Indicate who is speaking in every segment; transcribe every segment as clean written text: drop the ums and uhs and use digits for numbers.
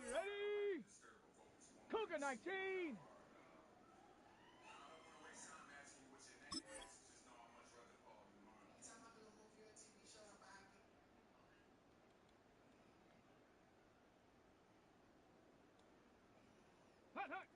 Speaker 1: Ready? Cougar 19! Hot, hot!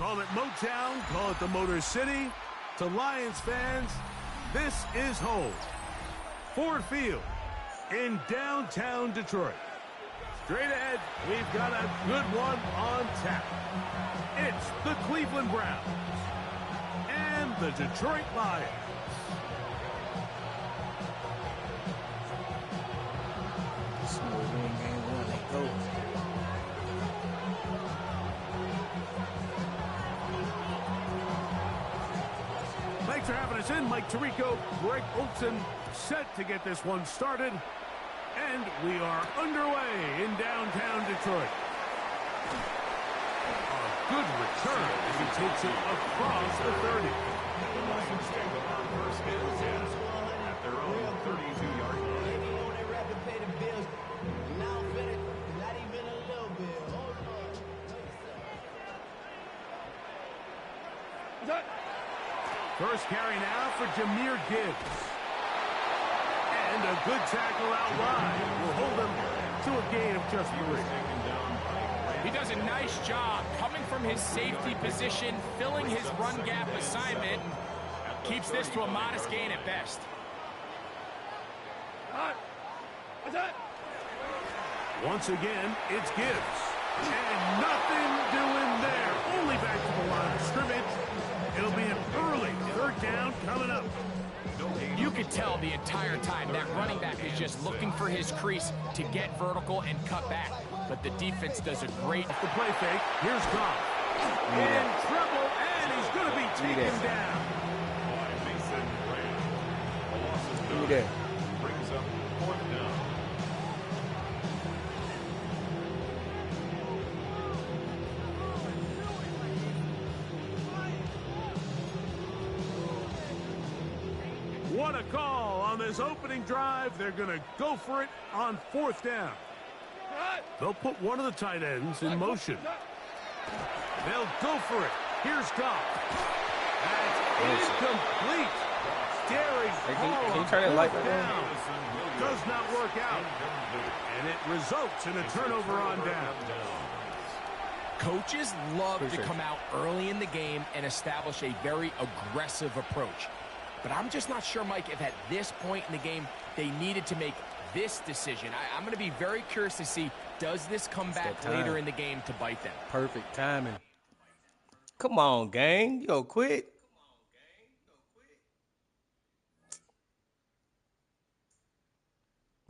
Speaker 2: Call it Motown, call it the Motor City. To Lions fans, this is home. Ford Field in downtown Detroit. Straight ahead, we've got a good one on tap. It's the Cleveland Browns and the Detroit Lions. Thanks for having us in. Mike Tirico, Greg Olson, set to get this one started. And we are underway in downtown Detroit. A good return as he takes it across the 30. First is at their own 32-yard line. First carry now for Jahmyr Gibbs. And a good tackle out wide will hold him to a gain of just 3.
Speaker 3: He does a nice job coming from his safety position, filling his run gap assignment, keeps this to a modest gain at best.
Speaker 2: Once again, it's Gibbs. And nothing doing there. Only back to the line of scrimmage. It'll be an early 3rd down coming up.
Speaker 3: You could tell the entire time that running back is just looking for his crease to get vertical and cut back. But the defense does a great...
Speaker 2: The play fake. Here's Goff. In trouble, and he's going to be taken down. Brings up 4th down. What a call on this opening drive. They're going to go for it on 4th down. They'll put one of the tight ends in motion. They'll go for it. Here's Goff. That's incomplete. Daring
Speaker 4: can you turn it like
Speaker 2: down. Does not work out. And it results in a turnover on down.
Speaker 3: Coaches love to come out early in the game and establish a very aggressive approach. But I'm just not sure, Mike, if at this point in the game they needed to make this decision. I'm going to be very curious to see, does this come back later in the game to bite them?
Speaker 4: Perfect timing. Come on, gang. You gonna quit?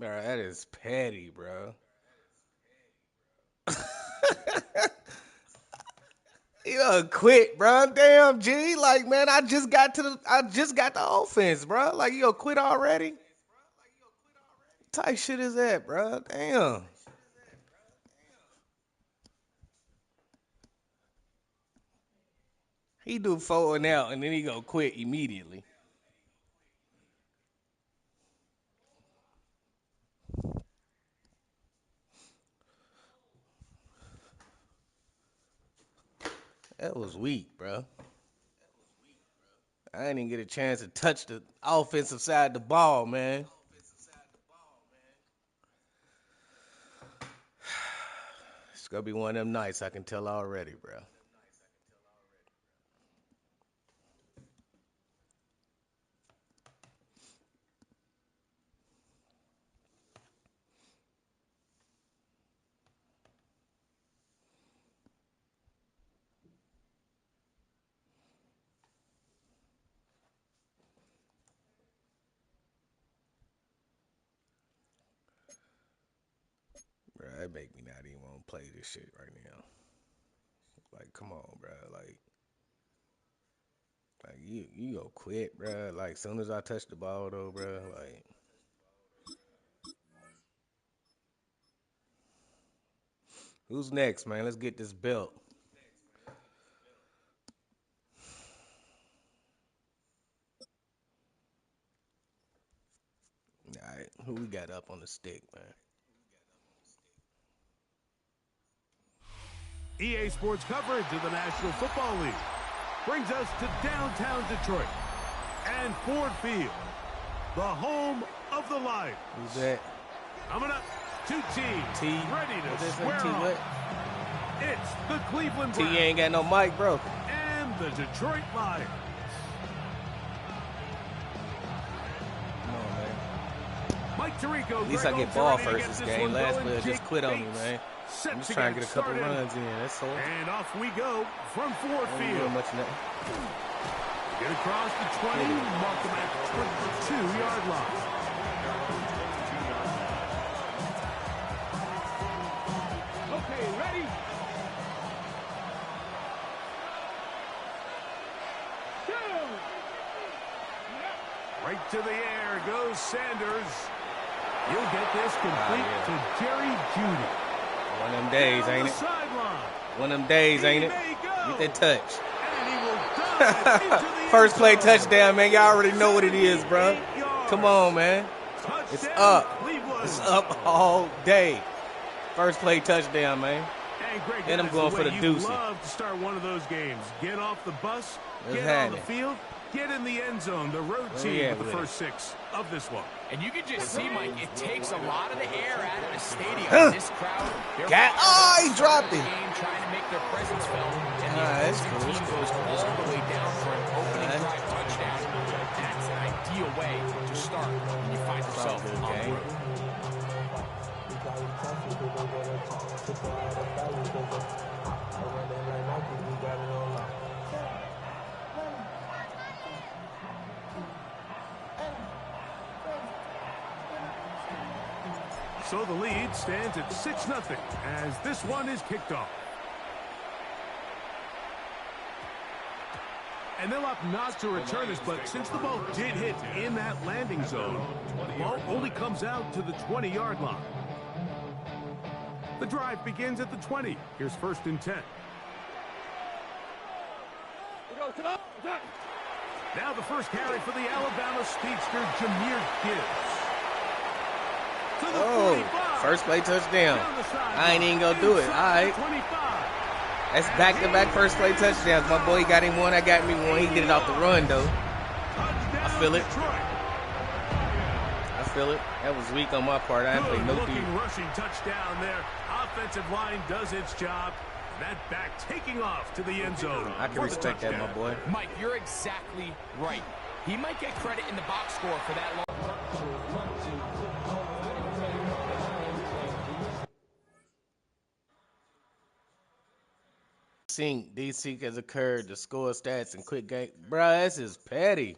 Speaker 4: Bro, that is petty, bro. You gonna quit, bro? Damn, G. Like, man, I just got the offense, bro. Like, you gonna quit already? What type shit is that, bro? Damn. He do 4 and out, and then he gonna quit immediately. That was weak, bro. I didn't even get a chance to touch the offensive side of the ball, man. It's going to be one of them nights, I can tell already, bro. That make me not even want to play this shit right now. Like, come on, bro. Like you go quit, bro. Like, soon as I touch the ball, though, bro. Like, who's next, man? Let's get this belt. All right, who we got up on the stick, man?
Speaker 2: EA Sports coverage of the National Football League brings us to downtown Detroit and Ford Field, the home of the Lions.
Speaker 4: Who's that?
Speaker 2: Coming up, 2 teams ready to square off. It's the Cleveland Browns.
Speaker 4: T ain't got no mic, bro.
Speaker 2: the Detroit Lions.
Speaker 4: Come on, man.
Speaker 2: Mike Tirico.
Speaker 4: At least I get ball first this game. Last player just quit on me, man. I'm just trying to get a couple runs in. That's all.
Speaker 2: And off we go from Ford Field.
Speaker 4: Much
Speaker 2: Get across the 20, mark them at the 22-yard line.
Speaker 1: Okay, ready?
Speaker 2: Right to the air goes Sanders. You'll get this complete to Jerry Jeudy.
Speaker 4: One of them days, ain't it? One of them days, ain't it? Get that touch.
Speaker 2: And he will dive into the
Speaker 4: First play
Speaker 2: end zone.
Speaker 4: touchdown, man. Y'all already know what it is, bro. Come on, man. It's up. It's up all day. First play touchdown, man. And I'm going for the deuce.
Speaker 2: Love to start one of those games. Get off the bus,
Speaker 4: Let's
Speaker 2: get
Speaker 4: have
Speaker 2: on the
Speaker 4: it.
Speaker 2: field, get in the end zone. The road team
Speaker 4: yeah,
Speaker 2: with the
Speaker 4: with
Speaker 2: first 6 of this one.
Speaker 3: And you can just see, Mike, it takes a lot of the air out of the stadium. This crowd, they're
Speaker 4: he dropped it.
Speaker 3: game, trying to make their presence felt. And the
Speaker 4: That's
Speaker 3: opposing
Speaker 4: cool.
Speaker 3: team goes all the way down for an opening drive touchdown. That's an ideal way to start when you find yourself on the road.
Speaker 2: So the lead stands at 6-0 as this one is kicked off. And they'll opt not to return this, but since the ball did hit in that landing zone, the ball only comes out to the 20-yard line. The drive begins at the 20. Here's 1st and 10. Now the first carry for the Alabama speedster, Jahmyr Gibbs. To the 45.
Speaker 4: First play touchdown.
Speaker 2: Down the sideline.
Speaker 4: I ain't even gonna do it. All
Speaker 2: Inside
Speaker 4: right.
Speaker 2: the 25.
Speaker 4: That's back-to-back first play touchdowns. My boy got him one. I got me one. He did it off the run, though.
Speaker 2: Touchdown,
Speaker 4: feel it.
Speaker 2: Detroit.
Speaker 4: I feel it. That was weak on my part. I didn't play no
Speaker 2: Good-looking
Speaker 4: deep.
Speaker 2: rushing touchdown there. Offensive line does its job. That back taking off to the end zone.
Speaker 4: I can
Speaker 2: for the
Speaker 4: respect that, my
Speaker 2: touchdown.
Speaker 4: boy.
Speaker 3: Mike, you're exactly right. He might get credit in the box score for that long.
Speaker 4: Sync, desync has occurred. The score stats and quick game. Bruh, this is petty.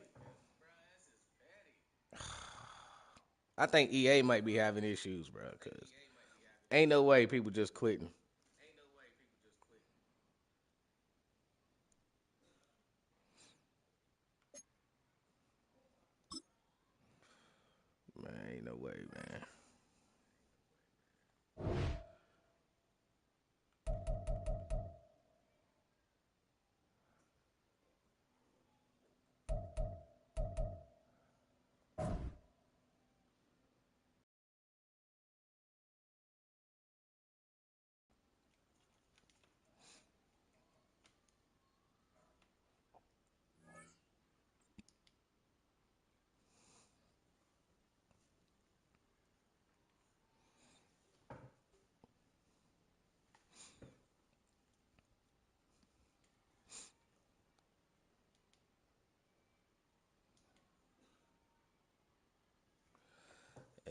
Speaker 4: I think EA might be having issues, bro, because ain't no way people just quitting. Man, ain't no way, man.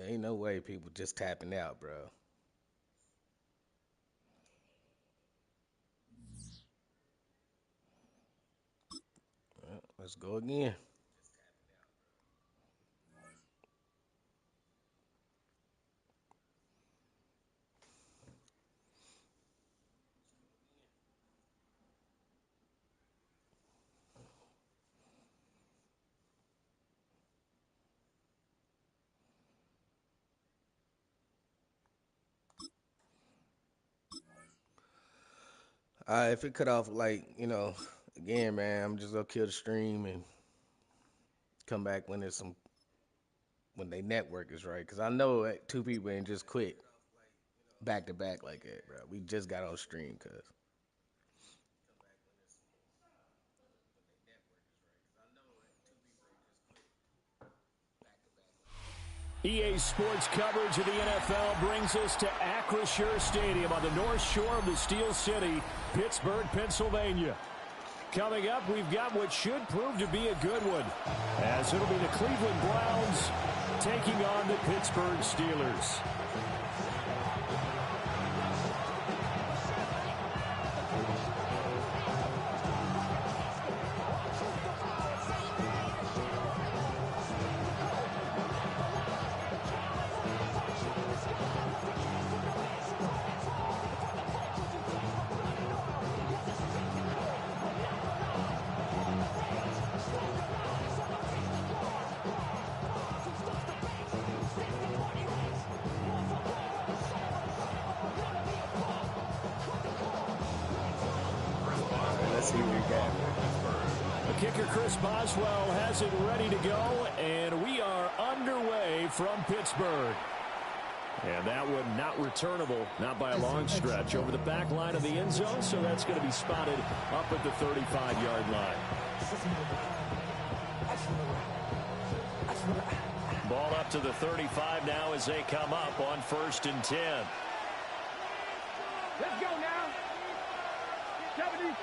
Speaker 4: Ain't no way people just tapping out, bro. Well, let's go again. If it cut off, like, again, man, I'm just gonna kill the stream and come back when there's when they network is right. Because I know that 2 people ain't just quit back to back like that, bro. We just got on stream, cuz.
Speaker 5: EA Sports coverage of the NFL brings us to Acrisure Stadium on the north shore of the Steel City, Pittsburgh, Pennsylvania. coming up, we've got what should prove to be a good one, as it'll be the Cleveland Browns taking on the Pittsburgh Steelers. Kicker Chris Boswell has it ready to go, and we are underway from Pittsburgh. And that one not returnable, not by a long stretch, over the back line of the end zone, so that's going to be spotted up at the 35-yard line. Ball up to the 35 now as they come up on 1st and 10.
Speaker 1: Let's go now. 77,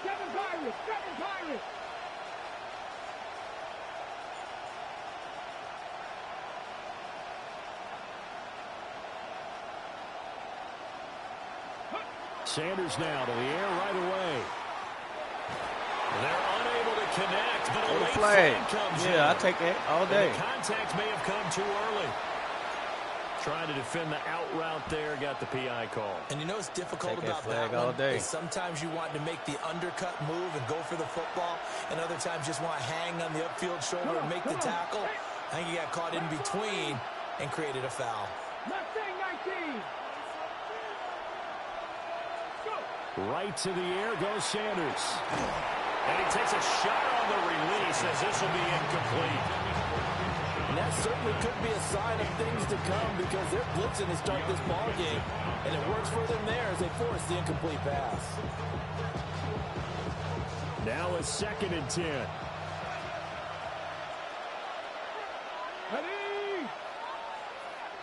Speaker 1: 7 Pirates, 7 Pirates.
Speaker 5: Sanders now to the air right away. They're unable to connect, but a late flag comes in.
Speaker 4: Yeah, I take that all day.
Speaker 5: And the contact may have come too early. Trying to defend the out route there, got the PI call.
Speaker 6: And you know what's difficult
Speaker 4: take
Speaker 6: about
Speaker 4: that
Speaker 6: that
Speaker 4: all
Speaker 6: one
Speaker 4: day.
Speaker 6: is sometimes you want to make the undercut move and go for the football, and other times just want to hang on the upfield shoulder and make the tackle. I think he got caught in between and created a foul.
Speaker 1: Mustang 19.
Speaker 5: Right to the air goes Sanders. And he takes a shot on the release as this will be incomplete.
Speaker 6: And that certainly could be a sign of things to come because they're blitzing to start this ball game, and it works for them there as they force the incomplete pass.
Speaker 5: Now a 2nd and 10.
Speaker 1: Ready?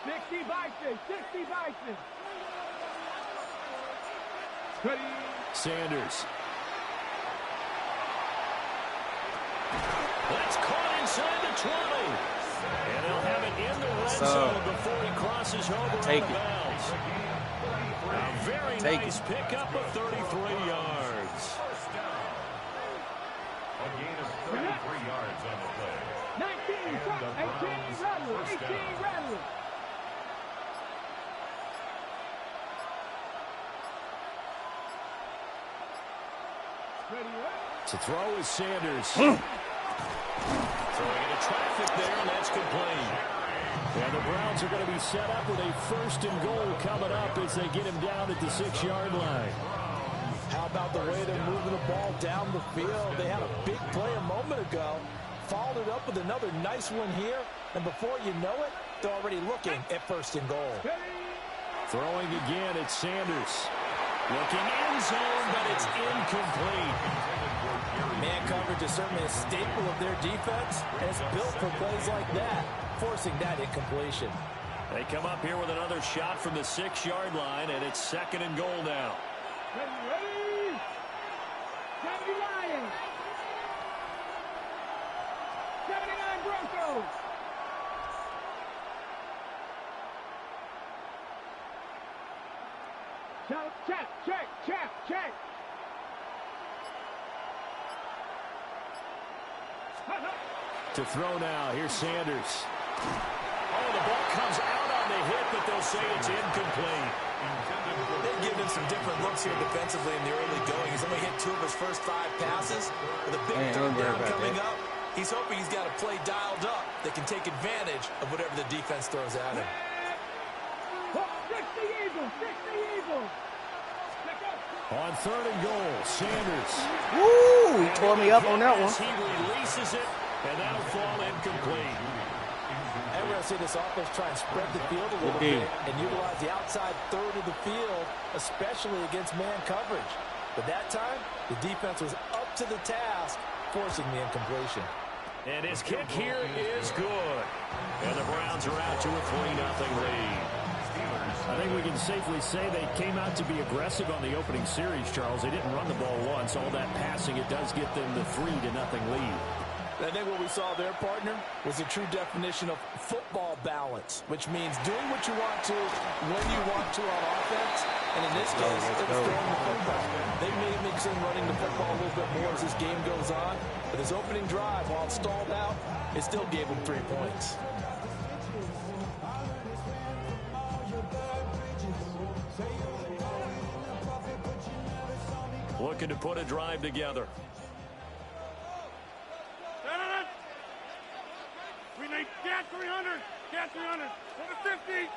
Speaker 1: 60 Bison, 60 Bison. Ready?
Speaker 5: Sanders. That's caught inside the 20. And he'll have it in the red zone before he crosses over out of bounds. A very nice pickup of 33 yards.
Speaker 7: A gain of 33 yards on the play.
Speaker 1: 19, 18, rattle, 18, rattle.
Speaker 5: To throw is Sanders. Throwing into traffic there, and that's complete. And the Browns are going to be set up with a 1st and goal coming up as they get him down at the 6-yard line.
Speaker 6: How about the way they're moving the ball down the field? They had a big play a moment ago, followed it up with another nice one here, and before you know it, they're already looking at 1st and goal.
Speaker 5: Throwing again at Sanders. Looking in zone, but it's incomplete.
Speaker 6: Man coverage is certainly a staple of their defense, and it's built for plays like that, forcing that incompletion.
Speaker 5: They come up here with another shot from the 6-yard line, and it's 2nd and goal now.
Speaker 1: Ready? 70 Lions. 79 Broncos. Check.
Speaker 5: To throw now, here's Sanders. Oh, the ball comes out on the hit, but they'll say it's incomplete.
Speaker 6: They've given him some different looks here defensively in the early going. He's only hit 2 of his first 5 passes. With a big third down coming up, he's hoping he's got a play dialed up that can take advantage of whatever the defense throws at him.
Speaker 1: 60 Eagles.
Speaker 5: On 3rd and goal, Sanders.
Speaker 4: Woo! He tore me up on that one.
Speaker 5: He releases it, and that'll fall incomplete.
Speaker 6: And we're going to see this offense try and spread the field a little bit and utilize the outside third of the field, especially against man coverage. But that time, the defense was up to the task, forcing the incompletion.
Speaker 5: And his kick here is good. And the Browns are out to a 3-0 lead. I think we can safely say they came out to be aggressive on the opening series, Charles. They didn't run the ball once. All that passing, it does get them the 3-0 lead.
Speaker 6: I think what we saw there, partner, was a true definition of football balance, which means doing what you want to when you want to on offense. And in this case, it was throwing the football. They may mix in running the football a little bit more as this game goes on. But his opening drive, while it stalled out, it still gave him 3 points.
Speaker 5: Looking to put a drive together.
Speaker 1: We need get 300. Get 300. For the 50.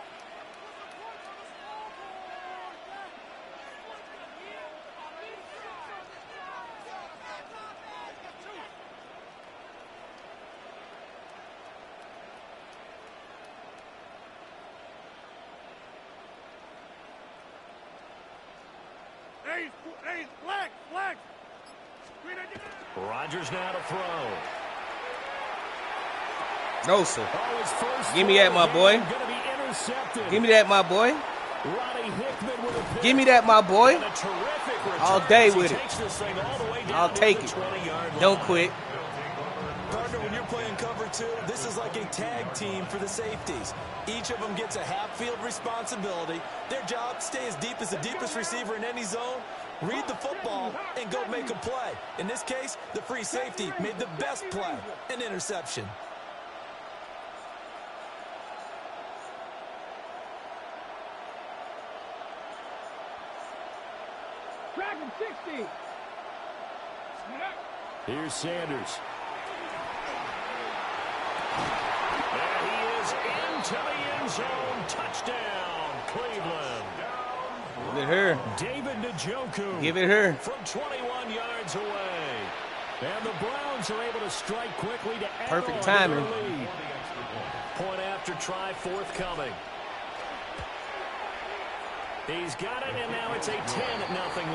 Speaker 1: Hey, flex.
Speaker 5: Rodgers now to throw.
Speaker 4: No, sir. Give me that, my boy. Give me that, my boy. Give me that, my boy. All day with it. I'll take it. Don't quit.
Speaker 6: Partner, when you're playing cover 2, this is like a tag team for the safeties. Each of them gets a half-field responsibility. Their job, stay as deep as the deepest receiver in any zone, read the football, and go make a play. In this case, the free safety made the best play, an interception.
Speaker 1: Dragon 60.
Speaker 5: Here's Sanders. There he is into the end zone. Touchdown, Cleveland.
Speaker 4: Give it her.
Speaker 5: David Njoku.
Speaker 4: Give it her.
Speaker 5: From 21 yards away. And the Browns are able to strike quickly to add
Speaker 4: Perfect
Speaker 5: on
Speaker 4: timing.
Speaker 5: to their lead. Point after try forthcoming. He's got it, and now it's a 10-0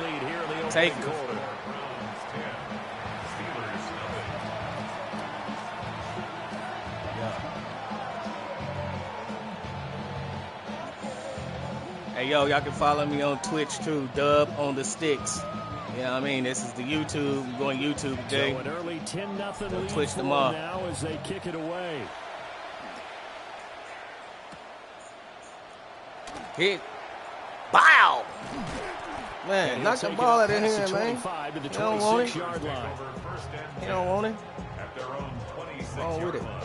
Speaker 5: lead here in the opening quarter.
Speaker 4: Hey, yo, y'all can follow me on Twitch, too. Dub on the Sticks. You know what I mean? This is the YouTube. We're going YouTube today.
Speaker 5: So an early 10-0 lead
Speaker 4: Twitch
Speaker 5: for
Speaker 4: them off.
Speaker 5: now as they kick it away.
Speaker 4: Hit. Bow! Man, knock the ball out of here, man.
Speaker 5: You
Speaker 4: don't want it.
Speaker 5: Yard line.
Speaker 4: You don't want it.
Speaker 7: At their own 26
Speaker 4: Wrong with it.
Speaker 7: line.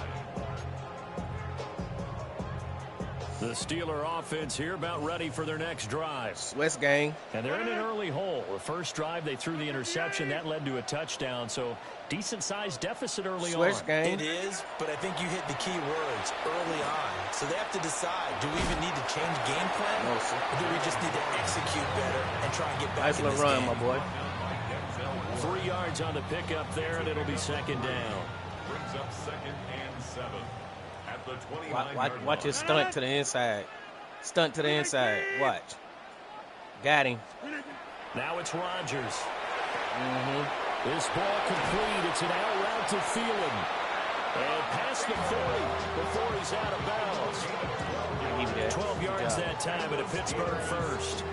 Speaker 5: The Steeler offense here about ready for their next drive.
Speaker 4: West gang.
Speaker 5: And they're in an early hole. The first drive, they threw the interception. That led to a touchdown. So decent-sized deficit early on.
Speaker 4: Gang.
Speaker 6: It is, but I think you hit the key words early on. So they have to decide, do we even need to change game plan?
Speaker 4: No, sir.
Speaker 6: Or do we just need to execute better and try and get back
Speaker 4: Nice
Speaker 6: in
Speaker 4: little
Speaker 6: this
Speaker 4: run,
Speaker 6: game?
Speaker 4: my boy.
Speaker 5: 3 yards on the pickup there, and it'll be second down.
Speaker 7: Brings up 2nd and 7. At the 29-yard
Speaker 4: Watch his stunt to the inside. Stunt to the inside. Watch. Got him.
Speaker 5: Now it's Rodgers.
Speaker 4: Mm-hmm.
Speaker 5: This ball complete. It's an out route to Thielen. And past the 40 before he's out of bounds. 12 yards that time at a Pittsburgh first.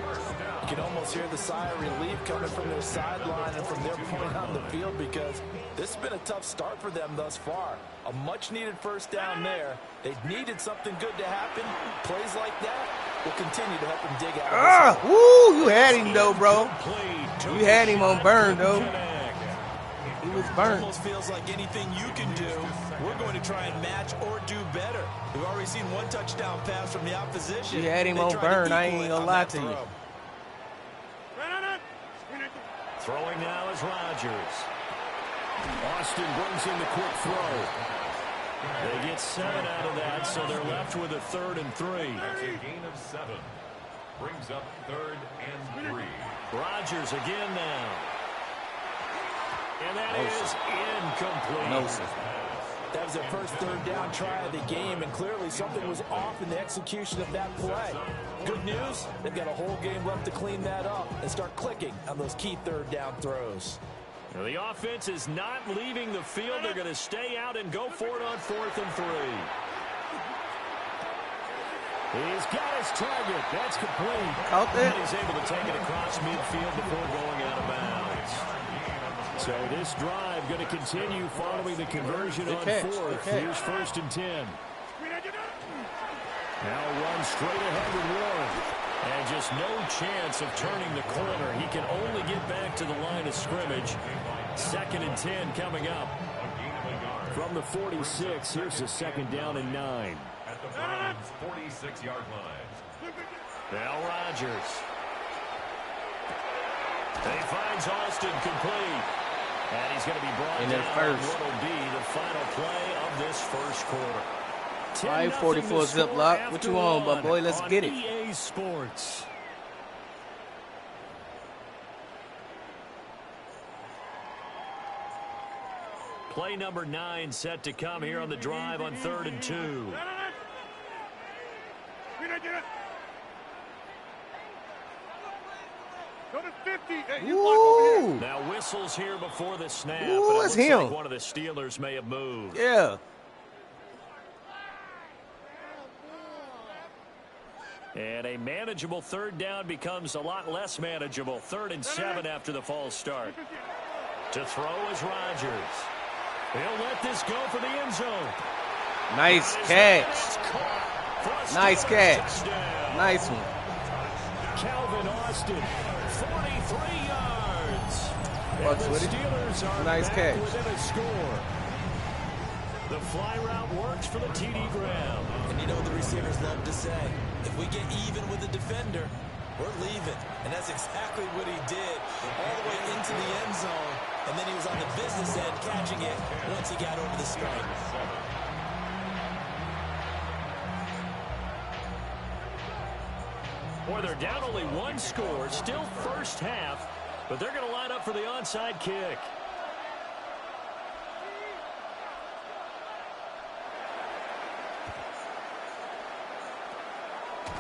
Speaker 6: You can almost hear the sigh of relief coming from their sideline and from their point on the field because this has been a tough start for them thus far. A much-needed first down there. They needed something good to happen. Plays like that will continue to help them dig out.
Speaker 4: Woo! You had him, though, bro. You had him on burn, though. He was burnt.
Speaker 6: Almost feels like anything you can do, we're going to try and match or do better. We've already seen one touchdown pass from the opposition.
Speaker 4: You had him on burn. I ain't gonna lie to you.
Speaker 5: Throwing now is Rodgers. Austin brings in the quick throw. They get 7 out of that, so they're left with a 3rd and 3.
Speaker 7: That's a gain of 7. Brings up 3rd and 3.
Speaker 5: Rodgers again now. And that is incomplete.
Speaker 4: No, sir.
Speaker 6: That was their first 3rd down try of the game, and clearly something was off in the execution of that play. Good news, they've got a whole game left to clean that up and start clicking on those key 3rd down throws.
Speaker 5: Now the offense is not leaving the field. They're going to stay out and go for it on 4th and 3. He's got his target. That's complete.
Speaker 4: Caught that.
Speaker 5: And he's able to take it across midfield before going out of bounds. So this drive going to continue following the conversion on fourth. Here's 1st and 10. Now run straight ahead with Warren. And just no chance of turning the corner. He can only get back to the line of scrimmage. 2nd and 10 coming up. From the 46, here's the 2nd down and 9.
Speaker 7: At the Browns' 46-yard line.
Speaker 5: Now Rodgers. He finds Austin complete. And he's going to be brought
Speaker 4: in
Speaker 5: down
Speaker 4: first.
Speaker 5: What will be the final play of this first quarter.
Speaker 4: 5:44 Ziploc. What you on, my boy? Let's get it.
Speaker 5: EA Sports. Play number 9 set to come here on the drive on 3rd and 2.
Speaker 1: Go to 50. Hey,
Speaker 4: you block over here.
Speaker 5: Now whistles here before the snap.
Speaker 4: Ooh,
Speaker 5: but it
Speaker 4: that's
Speaker 5: looks
Speaker 4: him.
Speaker 5: like one of the Steelers may have moved.
Speaker 4: Yeah.
Speaker 5: And a manageable 3rd down becomes a lot less manageable. 3rd and 7 after the false start. To throw is Rodgers. He'll let this go for the end zone.
Speaker 4: Nice catch. Nice catch. Nice one.
Speaker 5: Calvin Austin, 43 yards. And the Steelers are
Speaker 4: nice
Speaker 5: back
Speaker 4: catch.
Speaker 5: within a score. The fly route works for the TD Graham.
Speaker 6: And you know what the receivers love to say? If we get even with the defender, we're leaving. And that's exactly what he did all the way into the end zone. And then he was on the business end catching it once he got over the screen.
Speaker 5: Boy, they're down only 1 score, still first half, but they're going to line up for the onside kick.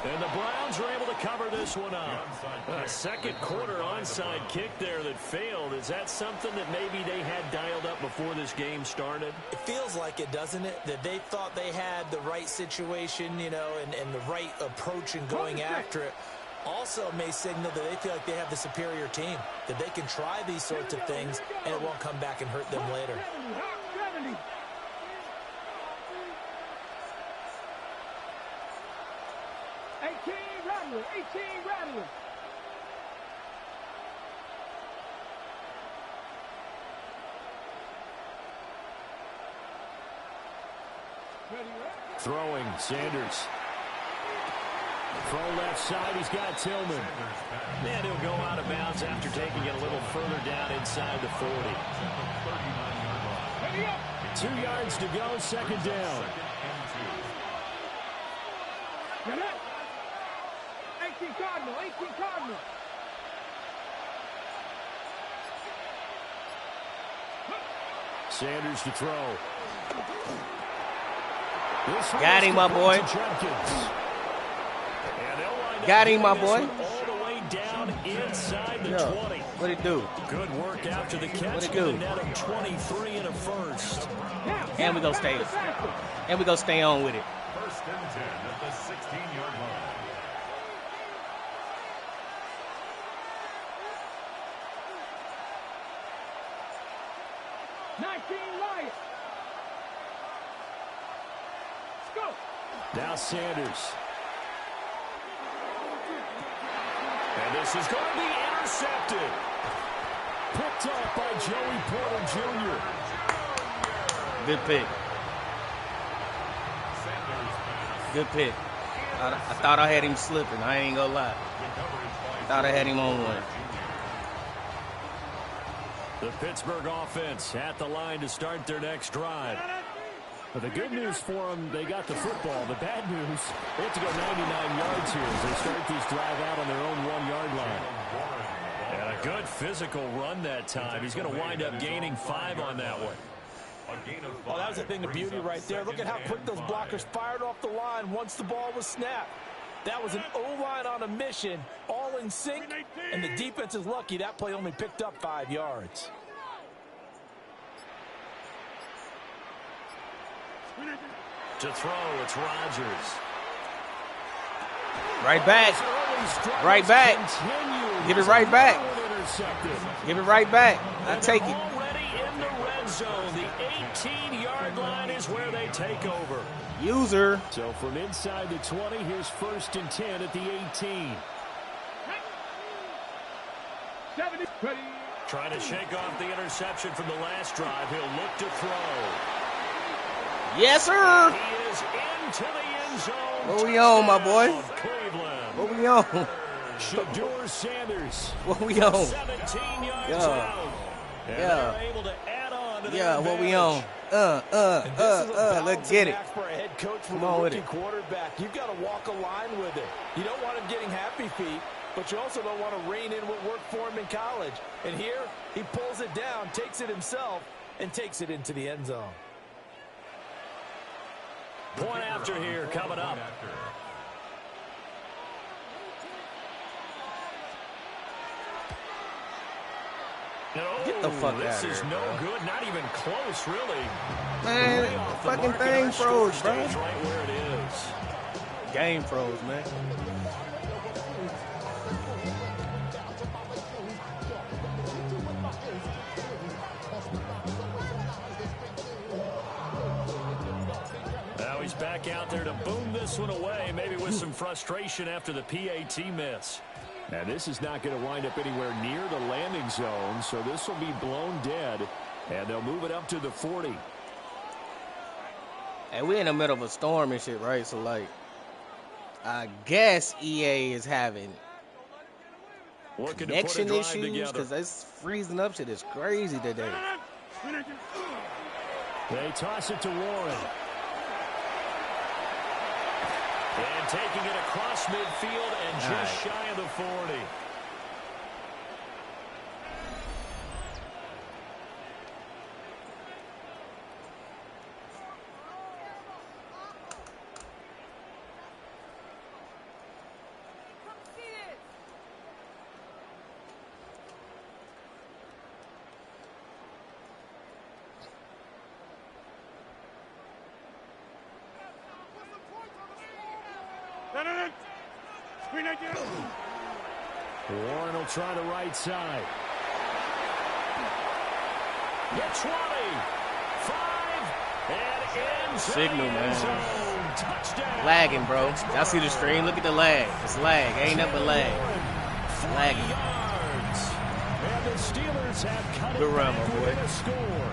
Speaker 5: And the Browns are able to cover this one up. A second quarter onside kick there that failed. Is that something that maybe they had dialed up before this game started?
Speaker 6: It feels like it, doesn't it? That they thought they had the right situation, you know, and the right approach in going after it. Also may signal that they feel like they have the superior team, that they can try these sorts of things and it won't come back and hurt them later.
Speaker 1: 18 Rattler.
Speaker 5: Throwing, Sanders. Throw left side, he's got Tillman. And he'll go out of bounds after taking it a little further down inside the 40. 2 yards to go, 2nd down.
Speaker 1: 18 Cardinal.
Speaker 5: Sanders to throw.
Speaker 4: Got him, my boy. Got him, my boy.
Speaker 5: All the way down inside the 20.
Speaker 4: What'd he do?
Speaker 5: Good work after the catch.
Speaker 4: What'd he do?
Speaker 5: Net of 23 and a first.
Speaker 4: And we gonna stay. And we gonna stay on with it.
Speaker 7: 1st and 10 at the 16-yard line.
Speaker 5: Now Sanders. And this is going to be intercepted. Picked up by Joey Porter Jr.
Speaker 4: Good pick. Good pick. I thought I had him slipping. I ain't gonna lie. Thought I had him on one.
Speaker 5: The Pittsburgh offense at the line to start their next drive. But the good news for them, they got the football. The bad news, they have to go 99 yards here as they start this drive out on their own 1-yard line. And a good physical run that time. He's going to wind up gaining 5 on that one.
Speaker 6: Oh, that was a thing of beauty right there. Look at how quick those blockers fired off the line once the ball was snapped. That was an O-line on a mission, all in sync, and the defense is lucky that play only picked up 5 yards.
Speaker 5: To throw, it's Rodgers.
Speaker 4: Right back. Right back. Give it right back. Give it right back. I take it.
Speaker 5: Already in the red zone. The 18-yard line is where they take over.
Speaker 4: User.
Speaker 5: So from inside the 20, here's 1st and 10 at the 18.
Speaker 1: 70.
Speaker 5: Trying to shake off the interception from the last drive. He'll look to throw.
Speaker 4: Yes, sir.
Speaker 5: He is into the end zone.
Speaker 4: What we on, my boy?
Speaker 5: Cleveland.
Speaker 4: What we on?
Speaker 5: Shedeur Sanders.
Speaker 4: What we on?
Speaker 5: 17 yards
Speaker 4: Yeah.
Speaker 5: out. And they're able to add on to
Speaker 4: Yeah,
Speaker 5: the
Speaker 4: what we
Speaker 5: advantage.
Speaker 4: on? Let's get it.
Speaker 6: Act for a head coach with
Speaker 4: Come
Speaker 6: a
Speaker 4: on with
Speaker 6: rookie
Speaker 4: it.
Speaker 6: quarterback. You've got to walk a line with it. You don't want him getting happy feet, but you also don't want to rein in what worked for him in college. And here, he pulls it down, takes it himself, and takes it into the end zone.
Speaker 5: Point after here coming up.
Speaker 4: Get the fuck
Speaker 5: This
Speaker 4: out
Speaker 5: is
Speaker 4: of here,
Speaker 5: no
Speaker 4: bro.
Speaker 5: good, not even close, really.
Speaker 4: Man,
Speaker 5: Way off the
Speaker 4: fucking
Speaker 5: mark, and
Speaker 4: thing
Speaker 5: that
Speaker 4: froze,
Speaker 5: score
Speaker 4: bro.
Speaker 5: stays right where it is.
Speaker 4: Game froze, man.
Speaker 5: Now he's back out there to boom this one away, maybe with some frustration after the PAT miss. And this is not going to wind up anywhere near the landing zone, so this will be blown dead, and they'll move it up to the 40.
Speaker 4: Hey, we in the middle of a storm and shit, right? So, like, I guess EA is having
Speaker 5: Looking to put a
Speaker 4: connection
Speaker 5: drive
Speaker 4: issues
Speaker 5: together.
Speaker 4: because it's freezing up. Shit is crazy today.
Speaker 5: They toss it to Warren. And taking it across midfield and just shy of the 40. Warren will try the right side. The 20. 5. And in.
Speaker 4: Signal, man.
Speaker 5: Touchdown.
Speaker 4: Lagging, bro. Y'all see the stream? Look at the lag. It's lag. Ain't nothing but lag.
Speaker 5: 40
Speaker 4: Lagging.
Speaker 5: yards. And the Steelers have cut
Speaker 4: Good
Speaker 5: it
Speaker 4: run,
Speaker 5: back
Speaker 4: my boy.
Speaker 5: with a score.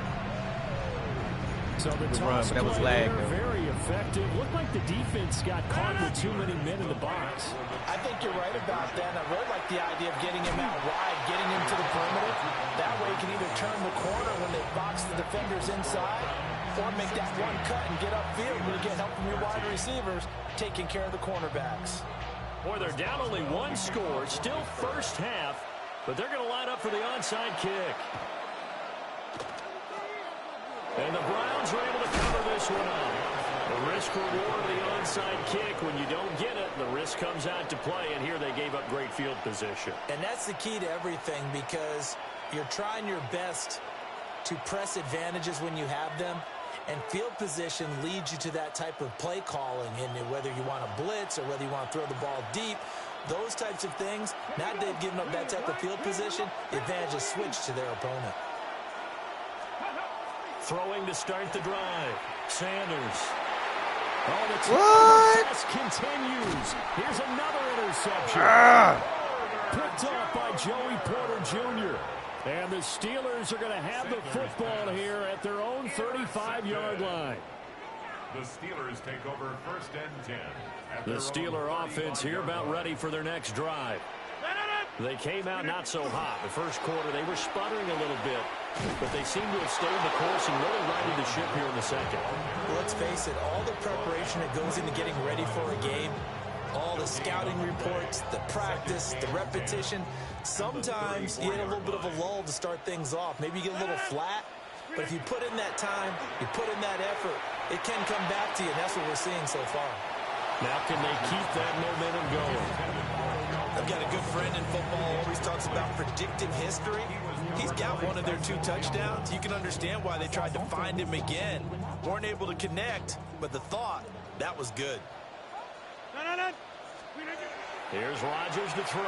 Speaker 5: So the
Speaker 4: Good run,
Speaker 5: toss
Speaker 4: but that was
Speaker 5: play
Speaker 4: lag,
Speaker 5: there,
Speaker 4: though.
Speaker 5: very effective. Looked like the defense got caught with too many men in the box.
Speaker 6: I think you're right about that, and I really like the idea of getting him out wide, getting him to the perimeter. That way you can either turn the corner when they box the defenders inside, or make that one cut and get upfield when you get help from your wide receivers, taking care of the cornerbacks.
Speaker 5: Boy, they're down only one score, still first half, but they're going to line up for the onside kick. And the Browns are able to cover this one up. The risk-reward of the onside kick, when you don't get it, the risk comes out to play, and here they gave up great field position.
Speaker 6: And that's the key to everything, because you're trying your best to press advantages when you have them, and field position leads you to that type of play calling, and whether you want to blitz or whether you want to throw the ball deep, those types of things. Now that they've given up that type of field position, the advantage is switched to their opponent.
Speaker 5: Throwing to start the drive. Sanders. Oh, the
Speaker 4: What?
Speaker 5: success continues. Here's another interception. Picked off by Joey Porter Jr. And the Steelers are going to have the football here at their own 35-yard line.
Speaker 7: The Steelers take over 1st and 10. at
Speaker 5: The
Speaker 7: their own
Speaker 5: Steeler offense here
Speaker 7: 35-yard
Speaker 5: about
Speaker 7: line.
Speaker 5: ready for their next drive. They came out not so hot. The first quarter, they were sputtering a little bit, but they seem to have stayed the course and really righted the ship here in the second.
Speaker 6: Let's face it, all the preparation that goes into getting ready for a game, all the scouting reports, the practice, the repetition, sometimes you get a little bit of a lull to start things off. Maybe you get a little flat, but if you put in that time, you put in that effort, it can come back to you, and that's what we're seeing so far.
Speaker 5: Now can they keep that momentum going?
Speaker 6: I've got a good friend in football, always talks about predictive history. He's got one of their 2 touchdowns. You can understand why they tried to find him again. Weren't able to connect, but the thought, that was good.
Speaker 5: Here's Rodgers to throw.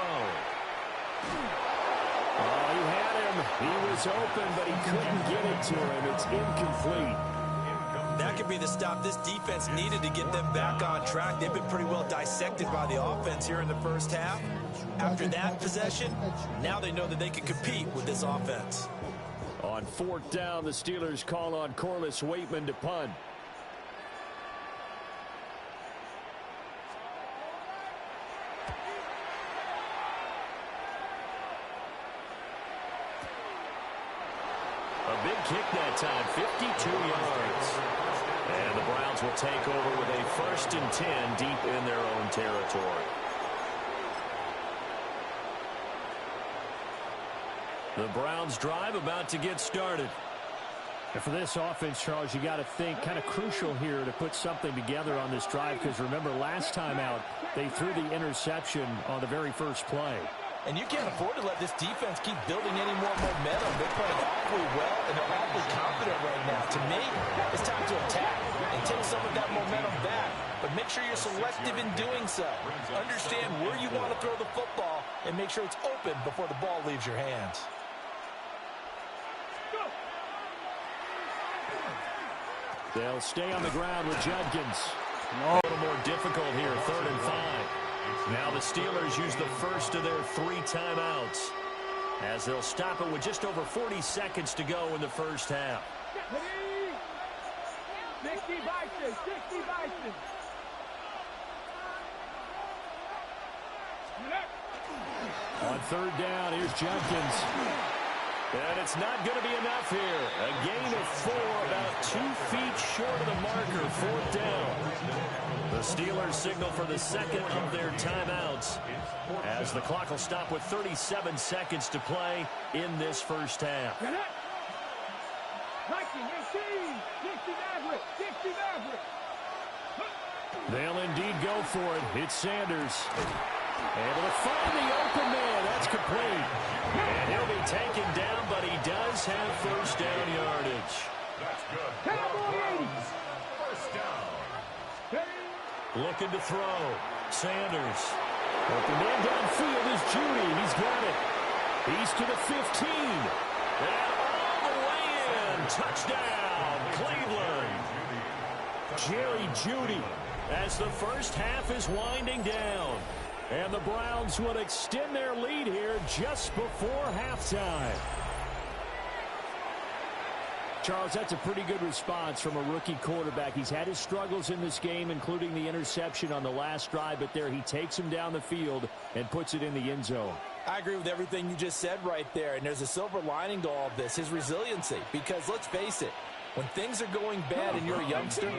Speaker 5: Oh, he had him. He was open, but he couldn't get it to him. It's incomplete.
Speaker 6: That could be the stop this defense needed to get them back on track. They've been pretty well dissected by the offense here in the first half. After that possession, now they know that they can compete with this offense.
Speaker 5: On fourth down, the Steelers call on Corliss Waitman to punt. A big kick that time, 52 yards. And the Browns will take over with a 1st and 10 deep in their own territory. The Browns drive about to get started.
Speaker 8: And for this offense, Charles, you got to think kind of crucial here to put something together on this drive, because remember last time out they threw the interception on the very first play.
Speaker 6: And you can't afford to let this defense keep building any more momentum. They're playing awfully well, and they're awfully confident right now. To me, it's time to attack and take some of that momentum back. But make sure you're selective in doing so. Understand where you want to throw the football and make sure it's open before the ball leaves your hands.
Speaker 5: They'll stay on the ground with Judkins. A little more difficult here, 3rd and 5. Now the Steelers use the first of their 3 timeouts, as they'll stop it with just over 40 seconds to go in the first half.
Speaker 1: 60 Bison, 60 Bison.
Speaker 5: On 3rd down, here's Judkins. And it's not going to be enough here. A gain of 4, about 2 feet short of the marker, 4th down. The Steelers signal for the 2nd of their timeouts, as the clock will stop with 37 seconds to play in this first half. They'll indeed go for it. It's Sanders. Able to find the open man. That's complete. And he'll be taken down, but he does have 1st down yardage.
Speaker 7: That's good. First down.
Speaker 5: Looking to throw. Sanders. Open man downfield is Judy. He's got it. He's to the 15. And all the way in. Touchdown, Cleveland. Jerry Judy, as the first half is winding down. And the Browns would extend their lead here just before halftime.
Speaker 8: Charles, that's a pretty good response from a rookie quarterback. He's had his struggles in this game, including the interception on the last drive, but there he takes him down the field and puts it in the end zone.
Speaker 6: I agree with everything you just said right there, and there's a silver lining to all of this, his resiliency. Because let's face it, when things are going bad and you're a youngster,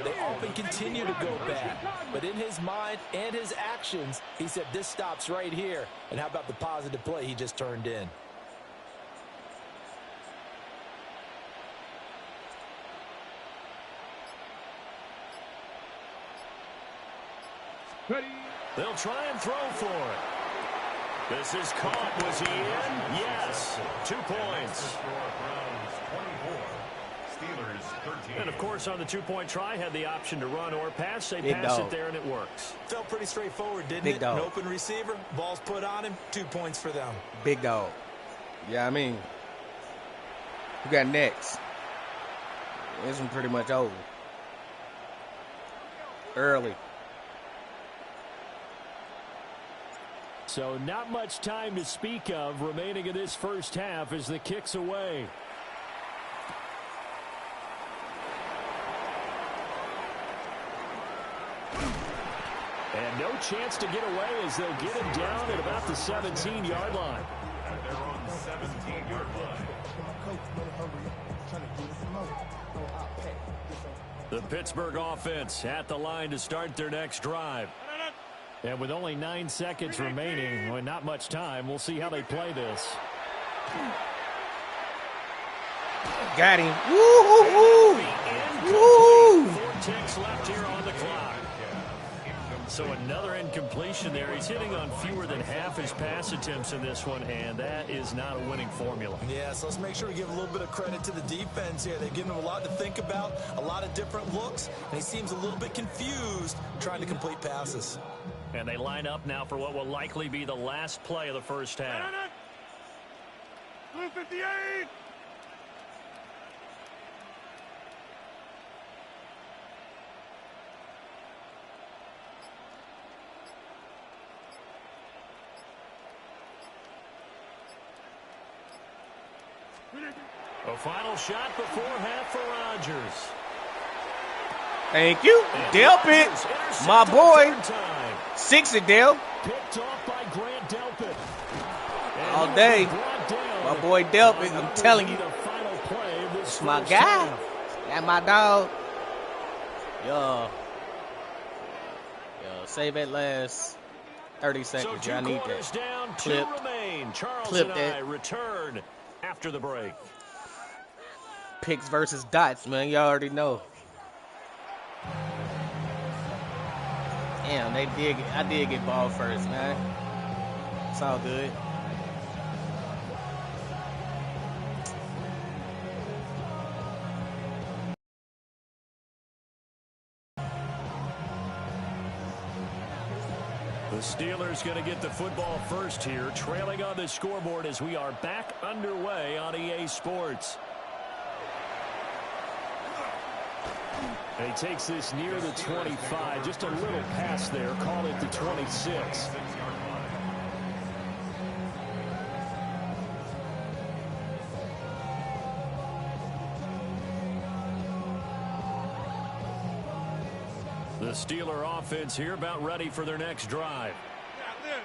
Speaker 6: they often continue to go bad. But in his mind and his actions, he said this stops right here. And how about the positive play he just turned in?
Speaker 5: They'll try and throw for it. This is caught. Was he in? Yes. 2 points. And, of course, on the 2-point try, had the option to run or pass. They pass it there, and it works.
Speaker 6: Felt pretty straightforward, didn't it? An open receiver, ball's put on him, 2 points for them.
Speaker 4: Big dog. Yeah, I mean, who got next? This one pretty much over. Early.
Speaker 8: So not much time to speak of remaining in this first half as the kick's away. And no chance to get away as they'll get him down at about the 17-yard line.
Speaker 7: At their own 17-yard line.
Speaker 5: The Pittsburgh offense at the line to start their next drive.
Speaker 8: And with only 9 seconds remaining, well, not much time, we'll see how they play this.
Speaker 4: Got him. Woo, woo, woo. Woo.
Speaker 5: 4 ticks left here on the clock.
Speaker 8: So another incompletion there. He's hitting on fewer than half his pass attempts in this one, and that is not a winning formula.
Speaker 6: Yeah, so let's make sure we give a little bit of credit to the defense here. They've given him a lot to think about, a lot of different looks, and he seems a little bit confused trying to complete passes.
Speaker 8: And they line up now for what will likely be the last play of the first half.
Speaker 1: Blue 58.
Speaker 8: A final shot before half for Rodgers.
Speaker 4: Thank you. Delpit, my boy. 60, Del.
Speaker 8: Picked off by Grant Delpit.
Speaker 4: All day. My boy Delpit, I'm telling you. It's my guy. That's my dog. Yo, save that last 30 seconds. I need that.
Speaker 8: Down,
Speaker 4: Clip.
Speaker 8: Charles
Speaker 4: Clip
Speaker 8: and
Speaker 4: that.
Speaker 8: I return after the break.
Speaker 4: Picks versus dots, man. You already know. Damn, I did get ball first, man. It's all good.
Speaker 8: The Steelers going to get the football first here, trailing on the scoreboard as we are back underway on EA Sports. He takes this near the 25, just a little pass there, call it the 26. The Steeler offense here about ready for their next drive.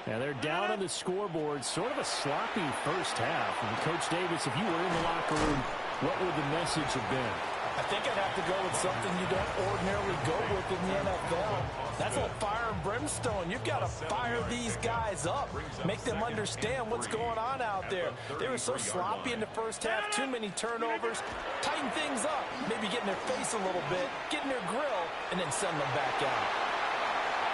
Speaker 8: And they're down on the scoreboard, sort of a sloppy first half. And Coach Davis, if you were in the locker room, what would the message have been?
Speaker 6: I think I'd have to go with something you don't ordinarily go with in the NFL. That's a fire and brimstone. You've got to fire these guys up, make them understand what's going on out there. They were so sloppy in the first half, too many turnovers. Tighten things up, maybe get in their face a little bit, get in their grill, and then send them back out.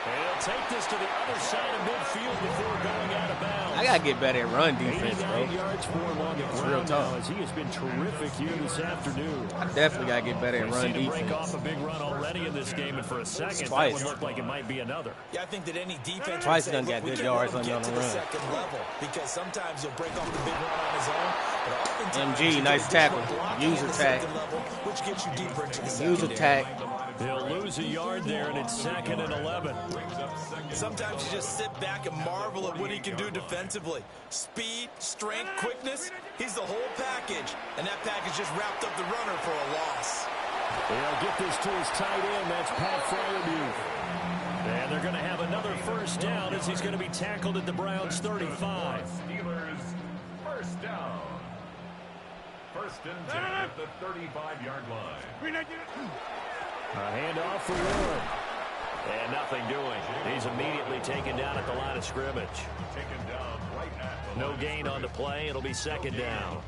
Speaker 8: And he'll take this to the other side of midfield before going out of bounds.
Speaker 4: I gotta get better at run defense, bro.
Speaker 8: 89 yards for him on the
Speaker 4: It's
Speaker 8: ground
Speaker 4: real tough.
Speaker 8: now, as he has been terrific here this afternoon.
Speaker 4: I definitely gotta get better at
Speaker 8: We've
Speaker 4: run
Speaker 8: seen him break
Speaker 4: defense.
Speaker 8: off a big run already in this game, and for a second,
Speaker 4: Twice.
Speaker 8: that would look like it might be another.
Speaker 6: Yeah, I think that any defense
Speaker 4: Twice
Speaker 6: would
Speaker 4: done
Speaker 6: say,
Speaker 4: got
Speaker 6: "Look,
Speaker 4: good
Speaker 6: we
Speaker 4: yards
Speaker 6: can't
Speaker 4: on you on
Speaker 6: get
Speaker 4: the
Speaker 6: to the
Speaker 4: run."
Speaker 6: second level, because sometimes he'll break off the big run on his own. But oftentimes,
Speaker 4: MG,
Speaker 6: you
Speaker 4: nice
Speaker 6: do additional
Speaker 4: tackle.
Speaker 6: blocking
Speaker 4: User
Speaker 6: at the
Speaker 4: tack.
Speaker 6: second level, which gets you deeper into the
Speaker 4: Use
Speaker 6: secondary.
Speaker 4: attack.
Speaker 8: He'll lose a yard there, and it's 2nd and 11.
Speaker 6: Sometimes you just sit back and marvel at what he can do defensively. Speed, strength, quickness, he's the whole package. And that package just wrapped up the runner for a loss.
Speaker 8: They'll get this to his tight end. That's Pat Freiermuth. And they're going to have another first down as he's going to be tackled at the Browns' 35.
Speaker 7: Steelers first down. First and 10 at the 35-yard line.
Speaker 8: A handoff for Ward. And nothing doing. He's immediately taken down at the line of scrimmage.
Speaker 7: Taken down right at the
Speaker 8: No
Speaker 7: line of
Speaker 8: gain on the
Speaker 7: scrimmage.
Speaker 8: play. It'll be second down.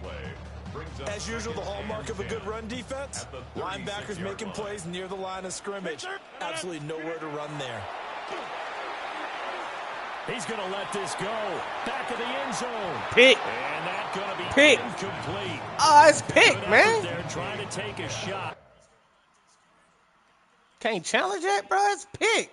Speaker 6: As usual, the hallmark of a good run defense, linebackers making plays near the line of scrimmage. Absolutely nowhere to run there.
Speaker 8: He's going to let this go. Back of the end zone.
Speaker 4: Pick.
Speaker 8: And that's going to be
Speaker 4: Pick.
Speaker 8: incomplete.
Speaker 4: Oh, it's pick,
Speaker 8: Good
Speaker 4: man.
Speaker 8: effort there, trying to take a shot.
Speaker 4: Can't challenge that, bro. It's pick.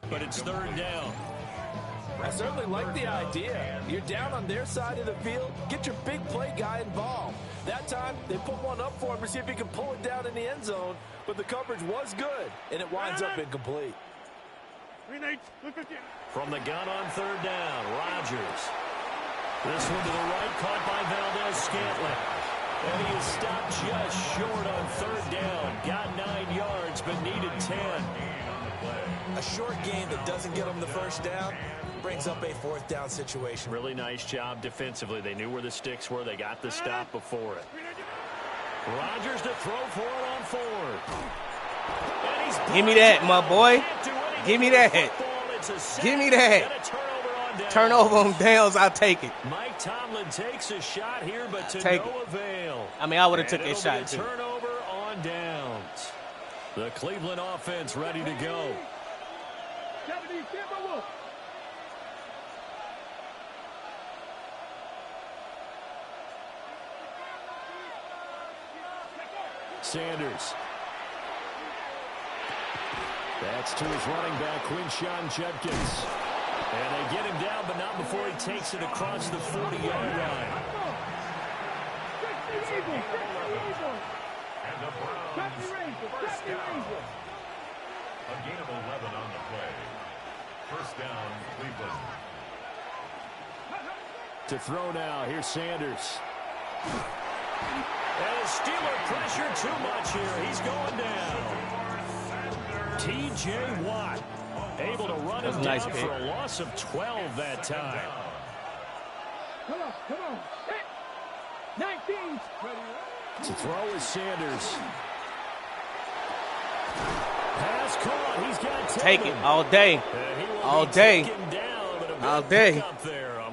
Speaker 8: But it's third down.
Speaker 6: I certainly like the idea. You're down on their side of the field. Get your big play guy involved. That time, they put one up for him to see if he can pull it down in the end zone. But the coverage was good, and it winds up incomplete.
Speaker 8: From the gun on third down, Rodgers. This one to the right, caught by Valdez-Scantling. And he is stopped just short on third down. Got 9 yards, but needed 10.
Speaker 6: A short game that doesn't get them the first down brings up a fourth down situation.
Speaker 5: Really nice job defensively. They knew where the sticks were. They got the stop before it. Rodgers to throw for it on fourth.
Speaker 4: Give me that, my boy. Give me that. Give me that. Turnover on downs, I'll take it.
Speaker 5: Mike Tomlin takes a shot here, but to no avail.
Speaker 4: I mean, I would have took that shot, too.
Speaker 5: Turnover on downs. The Cleveland offense ready to go.
Speaker 1: 70, Timberwolves.
Speaker 5: Sanders. That's to his running back, Quinshon Judkins. And they get him down, but not before he takes it across the 40-yard line.
Speaker 7: And the Browns first down. A gain of 11 on the play. First down, Cleveland.
Speaker 5: To throw now, here's Sanders. And Steeler pressure too much here. He's going down. T.J. Watt able to run him down for a loss of 12 that time.
Speaker 1: Come on. 19.
Speaker 5: To throw is Sanders. Pass caught. He's got
Speaker 4: Take it all day. All day. All day.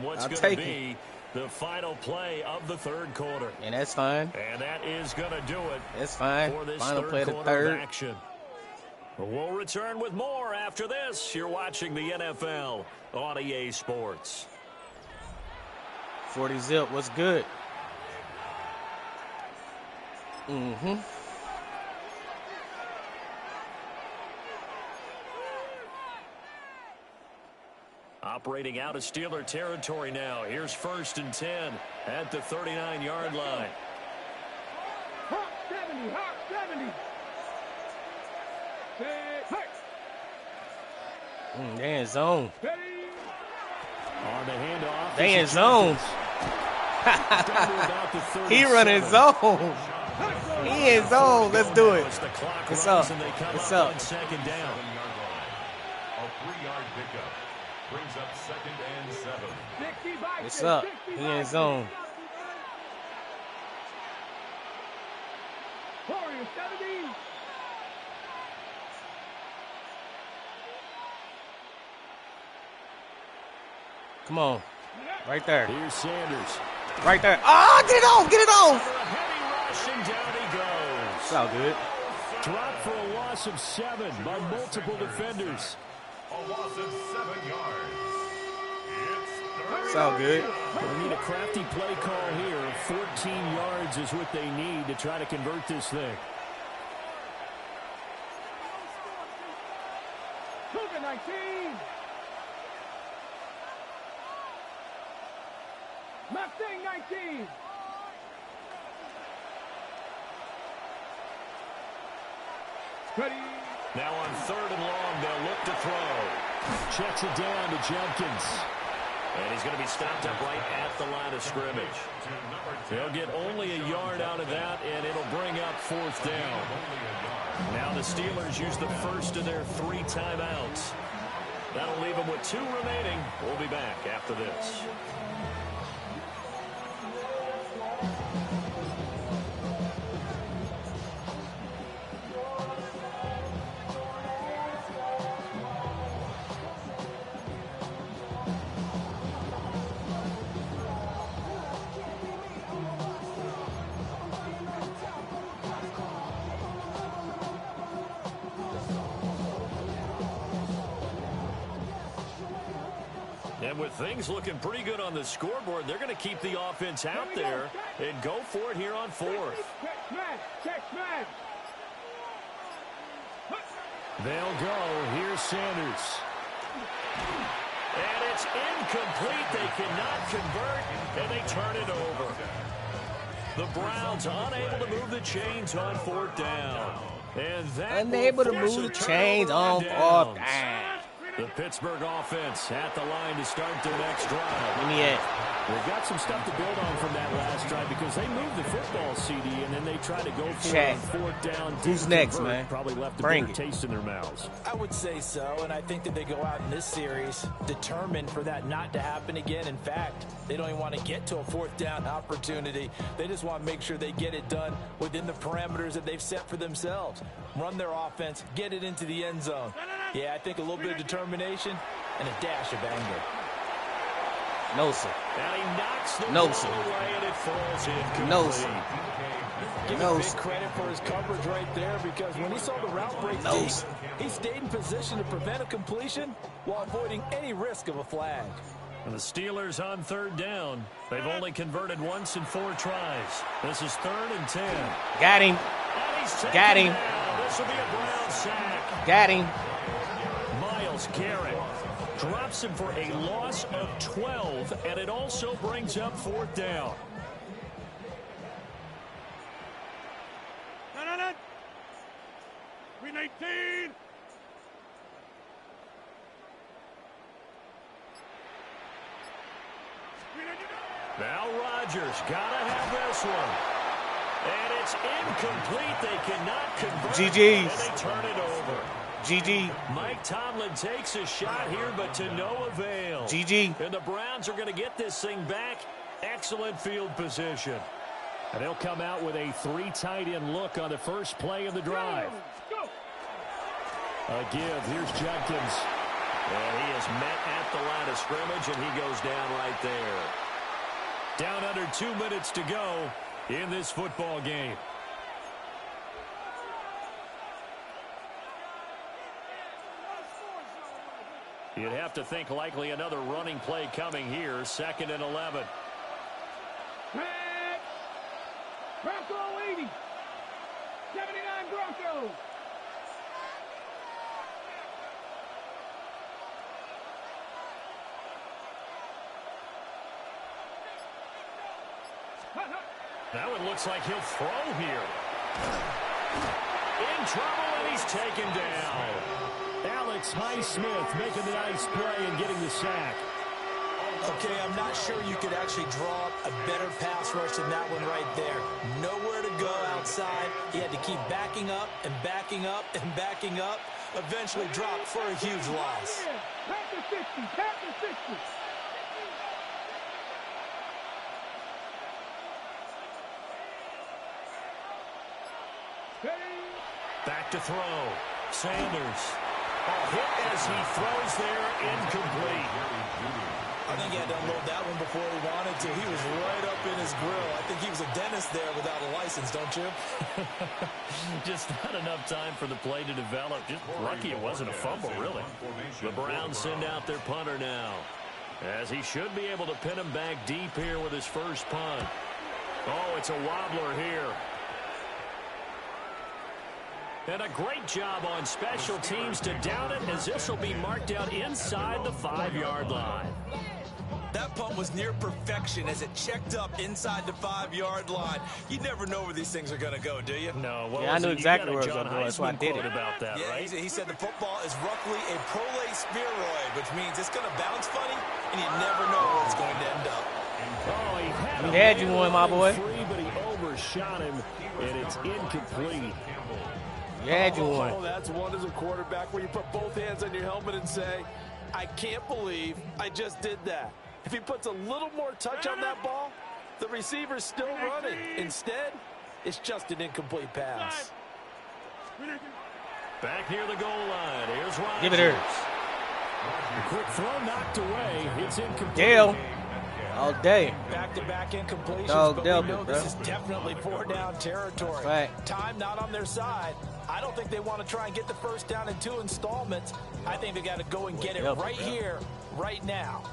Speaker 5: I'll take it. The final play of the third quarter.
Speaker 4: And that's fine.
Speaker 5: And that is going to do it.
Speaker 4: That's fine.
Speaker 5: For this
Speaker 4: Final play of the third.
Speaker 5: Action. We'll return with more after this. You're watching the NFL on EA Sports.
Speaker 4: 40 zip. What's good?
Speaker 5: Operating out of Steeler territory now. Here's 1st and 10 at the 39-yard line.
Speaker 1: Hawk 70.
Speaker 4: They in zone.
Speaker 5: On the handoff.
Speaker 4: They in zone. He running zone. He in zone. Let's do it. What's up? What's up?
Speaker 5: Second down.
Speaker 7: A 3-yard pickup brings up 2nd and 7.
Speaker 4: What's up? He in zone.
Speaker 1: Warriors 70.
Speaker 4: Come on. Right there.
Speaker 5: Here's Sanders.
Speaker 4: Right there. Oh, get it off. Get it off.
Speaker 5: Heavy rush, and down he goes.
Speaker 4: It's all good.
Speaker 5: Dropped for a loss of 7 by multiple defenders.
Speaker 7: A loss of 7 yards.
Speaker 4: It's all good.
Speaker 5: They need a crafty play call here. 14 yards is what they need to try to convert this thing.
Speaker 1: Cougar 19. Mustang 19. Ready.
Speaker 5: Now on 3rd and long, they'll look to throw. Checks it down to Judkins. And he's going to be stopped up right at the line of scrimmage. They'll get only a yard out of that, and it'll bring up 4th down. Now the Steelers use the first of their 3 timeouts. That'll leave them with 2 remaining. We'll be back after this. And with things looking pretty good on the scoreboard, they're going to keep the offense out there and go for it here on 4th.
Speaker 1: Check smash.
Speaker 5: They'll go. Here's Sanders. And it's incomplete. They cannot convert, and they turn it over. The Browns unable to move the chains on 4th down. And that
Speaker 4: unable to move the chains on 4th down.
Speaker 5: The Pittsburgh offense at the line to start their next drive.
Speaker 4: Give me it.
Speaker 5: They've got some stuff to build on from that last drive because they moved the football, CD, and then they tried to go for it on fourth down.
Speaker 4: Who's next, man?
Speaker 5: Probably left a
Speaker 4: Bring
Speaker 5: bitter taste in their mouths.
Speaker 6: I would say so, and I think that they go out in this series determined for that not to happen again. In fact, they don't even want to get to a fourth down opportunity. They just want to make sure they get it done within the parameters that they've set for themselves. Run their offense, get it into the end zone. Yeah, I think a little bit of determination and a dash of anger.
Speaker 4: No, sir.
Speaker 5: And he knocks the
Speaker 4: No,
Speaker 5: ball
Speaker 4: sir.
Speaker 5: away, and it falls incomplete.
Speaker 4: No, sir.
Speaker 6: Give
Speaker 4: No,
Speaker 6: him big
Speaker 4: sir.
Speaker 6: credit for his coverage right there because when he saw the route break
Speaker 4: No,
Speaker 6: deep,
Speaker 4: sir.
Speaker 6: he stayed in position to prevent a completion while avoiding any risk of a flag.
Speaker 5: And the Steelers on third down. They've only converted once in 4 tries. This is 3rd and 10.
Speaker 4: Got him.
Speaker 5: And he's taken
Speaker 4: Got him.
Speaker 5: down. This will be a Brown sack.
Speaker 4: Got him.
Speaker 5: Myles Garrett drops him for a loss of 12, and it also brings up 4th down.
Speaker 1: No. 319.
Speaker 5: Now Rodgers gotta have this one. And it's incomplete. They cannot convert.
Speaker 4: GG's.
Speaker 5: And they turn it over.
Speaker 4: GG.
Speaker 5: Mike Tomlin takes a shot here, but to no avail.
Speaker 4: GG.
Speaker 5: And the Browns are going to get this thing back. Excellent field position. And they'll come out with a 3 tight end look on the first play of the drive.
Speaker 1: Go.
Speaker 5: A give. Here's Jenkins. And he is met at the line of scrimmage, and he goes down right there. Down under 2 minutes to go in this football game. You'd have to think likely another running play coming here. 2nd and 11.
Speaker 1: Pass. Bronco 80. 79 Broncos.
Speaker 5: That one looks like he'll throw here. In trouble, and he's taken down. Alex Highsmith making the nice play and getting the sack.
Speaker 6: Okay, I'm not sure you could actually draw up a better pass rush than that one right there. Nowhere to go outside. He had to keep backing up and backing up and backing up. Eventually dropped for a huge loss.
Speaker 1: Pass to 60. Pass to 60.
Speaker 5: Back to throw. Sanders. Hit as he throws there, incomplete.
Speaker 6: I think he had to unload that one before he wanted to. He was right up in his grill. I think he was a dentist there without a license, don't you?
Speaker 5: Just not enough time for the play to develop. Just lucky it wasn't a fumble, really. The Browns send out their punter now, as he should be able to pin him back deep here with his first punt. Oh, it's a wobbler here. And a great job on special teams to down it, as this will be marked out inside the 5-yard line.
Speaker 6: That punt was near perfection as it checked up inside the 5-yard line. You never know where these things are going to go, do you?
Speaker 5: No.
Speaker 4: Yeah, I knew exactly where it was going to go. That's why I did it.
Speaker 5: About that,
Speaker 6: Yeah,
Speaker 5: right?
Speaker 6: he said the football is roughly a prolate spheroid, which means it's going to bounce funny, and you never know where it's going to end up.
Speaker 5: Oh, he
Speaker 4: had you one, my boy.
Speaker 5: Free, but he overshot him, and it's incomplete.
Speaker 4: Yeah, you won.
Speaker 6: Oh, that's one as a quarterback where you put both hands on your helmet and say, I can't believe I just did that. If he puts a little more touch on that ball, the receiver's still running. Instead, it's just an incomplete pass.
Speaker 5: Back near the goal line. Here's Rodgers.
Speaker 4: Give it her.
Speaker 5: A quick throw knocked away. It's incomplete.
Speaker 4: Dale. All day.
Speaker 6: Back-to-back incompletions,
Speaker 4: Dog
Speaker 6: but
Speaker 4: Delpit,
Speaker 6: we know
Speaker 4: bro.
Speaker 6: this is definitely 4-down territory.
Speaker 4: Right.
Speaker 6: Time not on their side. I don't think they want to try and get the first down in 2 installments. I think they got to go and get it right here, right now.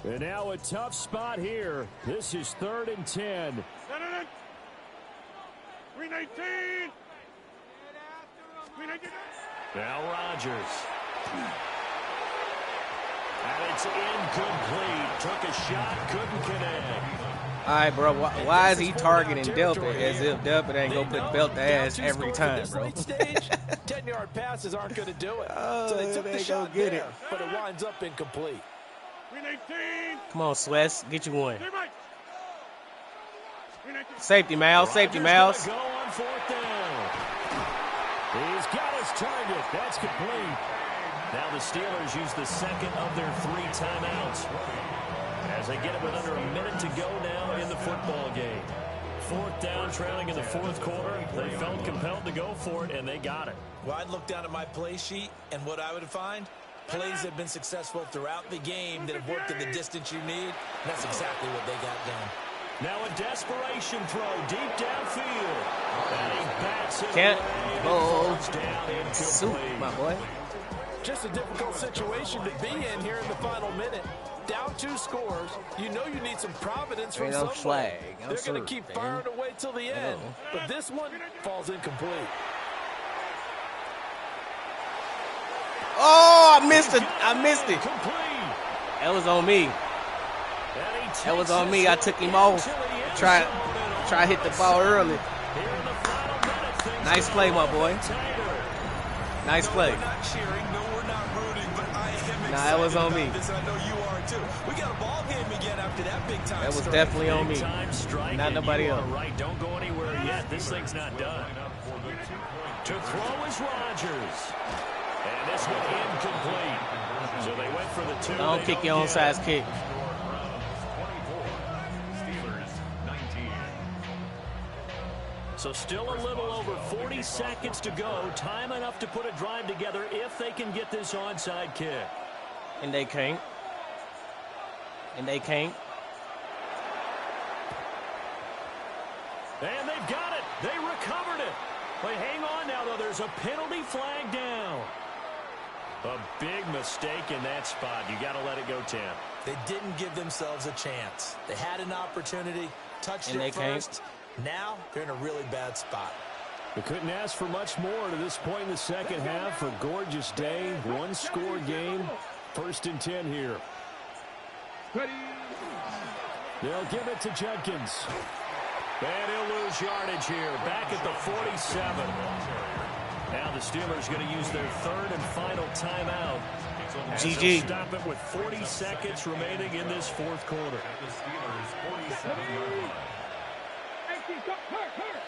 Speaker 5: And now a tough spot here. This is 3rd and 10.
Speaker 1: 319.
Speaker 5: Now Rodgers. And it's incomplete. Took a shot, couldn't connect.
Speaker 4: All right, bro. Why is he targeting Delpit as if Delpit ain't gonna put belt to ass every time, bro?
Speaker 6: 10-yard passes aren't going to do it. So they took the shot
Speaker 4: get
Speaker 6: there,
Speaker 4: it.
Speaker 6: but it winds up incomplete.
Speaker 4: Come on, Swess. Get you one. Safety, Miles. Safety, Miles.
Speaker 8: Go on 4th down. He's got his target. That's complete. Now the Steelers use the second of their 3 timeouts as they get it with under a minute to go now in the football game. 4th down, trailing in the 4th quarter. They felt compelled to go for it, and they got it.
Speaker 6: Well, I'd look down at my play sheet, and what I would find, plays have been successful throughout the game that have worked in the distance you need, and that's exactly what they got done.
Speaker 8: Now a desperation throw deep downfield. And he bats it
Speaker 4: Can't
Speaker 8: away.
Speaker 4: go soup, my boy.
Speaker 6: Just a difficult situation to be in here in the final minute. Down 2 scores. You know you need some providence from
Speaker 4: Ain't no
Speaker 6: somewhere.
Speaker 4: flag. I'm
Speaker 6: They're going to
Speaker 4: sorry,
Speaker 6: keep
Speaker 4: man.
Speaker 6: firing away till the end. But this one falls incomplete.
Speaker 4: Oh, I missed it. I missed it.
Speaker 8: Complete.
Speaker 4: That was on me. That was on me. I took him off. Try to hit the ball early. Nice play, my boy. Nice play.
Speaker 9: We're not cheering, no, we're not rooting, but I am
Speaker 4: Nah, that was on me.
Speaker 9: this. I know you are too. We got a ball game again after that big time.
Speaker 4: That was
Speaker 9: strike.
Speaker 4: definitely on me.
Speaker 8: Time strike,
Speaker 4: Not
Speaker 8: and
Speaker 4: nobody
Speaker 8: you are
Speaker 4: else.
Speaker 8: right. Don't go anywhere yet. This thing's not done. To throw is Rodgers. And this one incomplete. So they went for the 2.
Speaker 4: Don't kick your own size kick.
Speaker 7: Steelers 19.
Speaker 8: So still a little over 40 seconds to go. Time enough to put a drive together if they can get this onside kick.
Speaker 4: And they can't. And they can't.
Speaker 8: And they've got it. They recovered it. But hang on now, though. There's a penalty flag down. A big mistake in that spot. You got to let it go, Tim.
Speaker 6: They didn't give themselves a chance. They had an opportunity, touched
Speaker 4: And
Speaker 6: it
Speaker 4: they
Speaker 6: first. Now they're in a really bad spot.
Speaker 8: We couldn't ask for much more to this point in the second half. A gorgeous day, 1-score game. 1st and 10 here. They'll give it to Jenkins. And he'll lose yardage here. Back at the 47. Now the Steelers going to use their 3rd and final timeout.
Speaker 4: GG.
Speaker 8: Stop it with 40 seconds remaining in this 4th quarter.
Speaker 7: The Steelers 47-yard line.
Speaker 1: Hurt.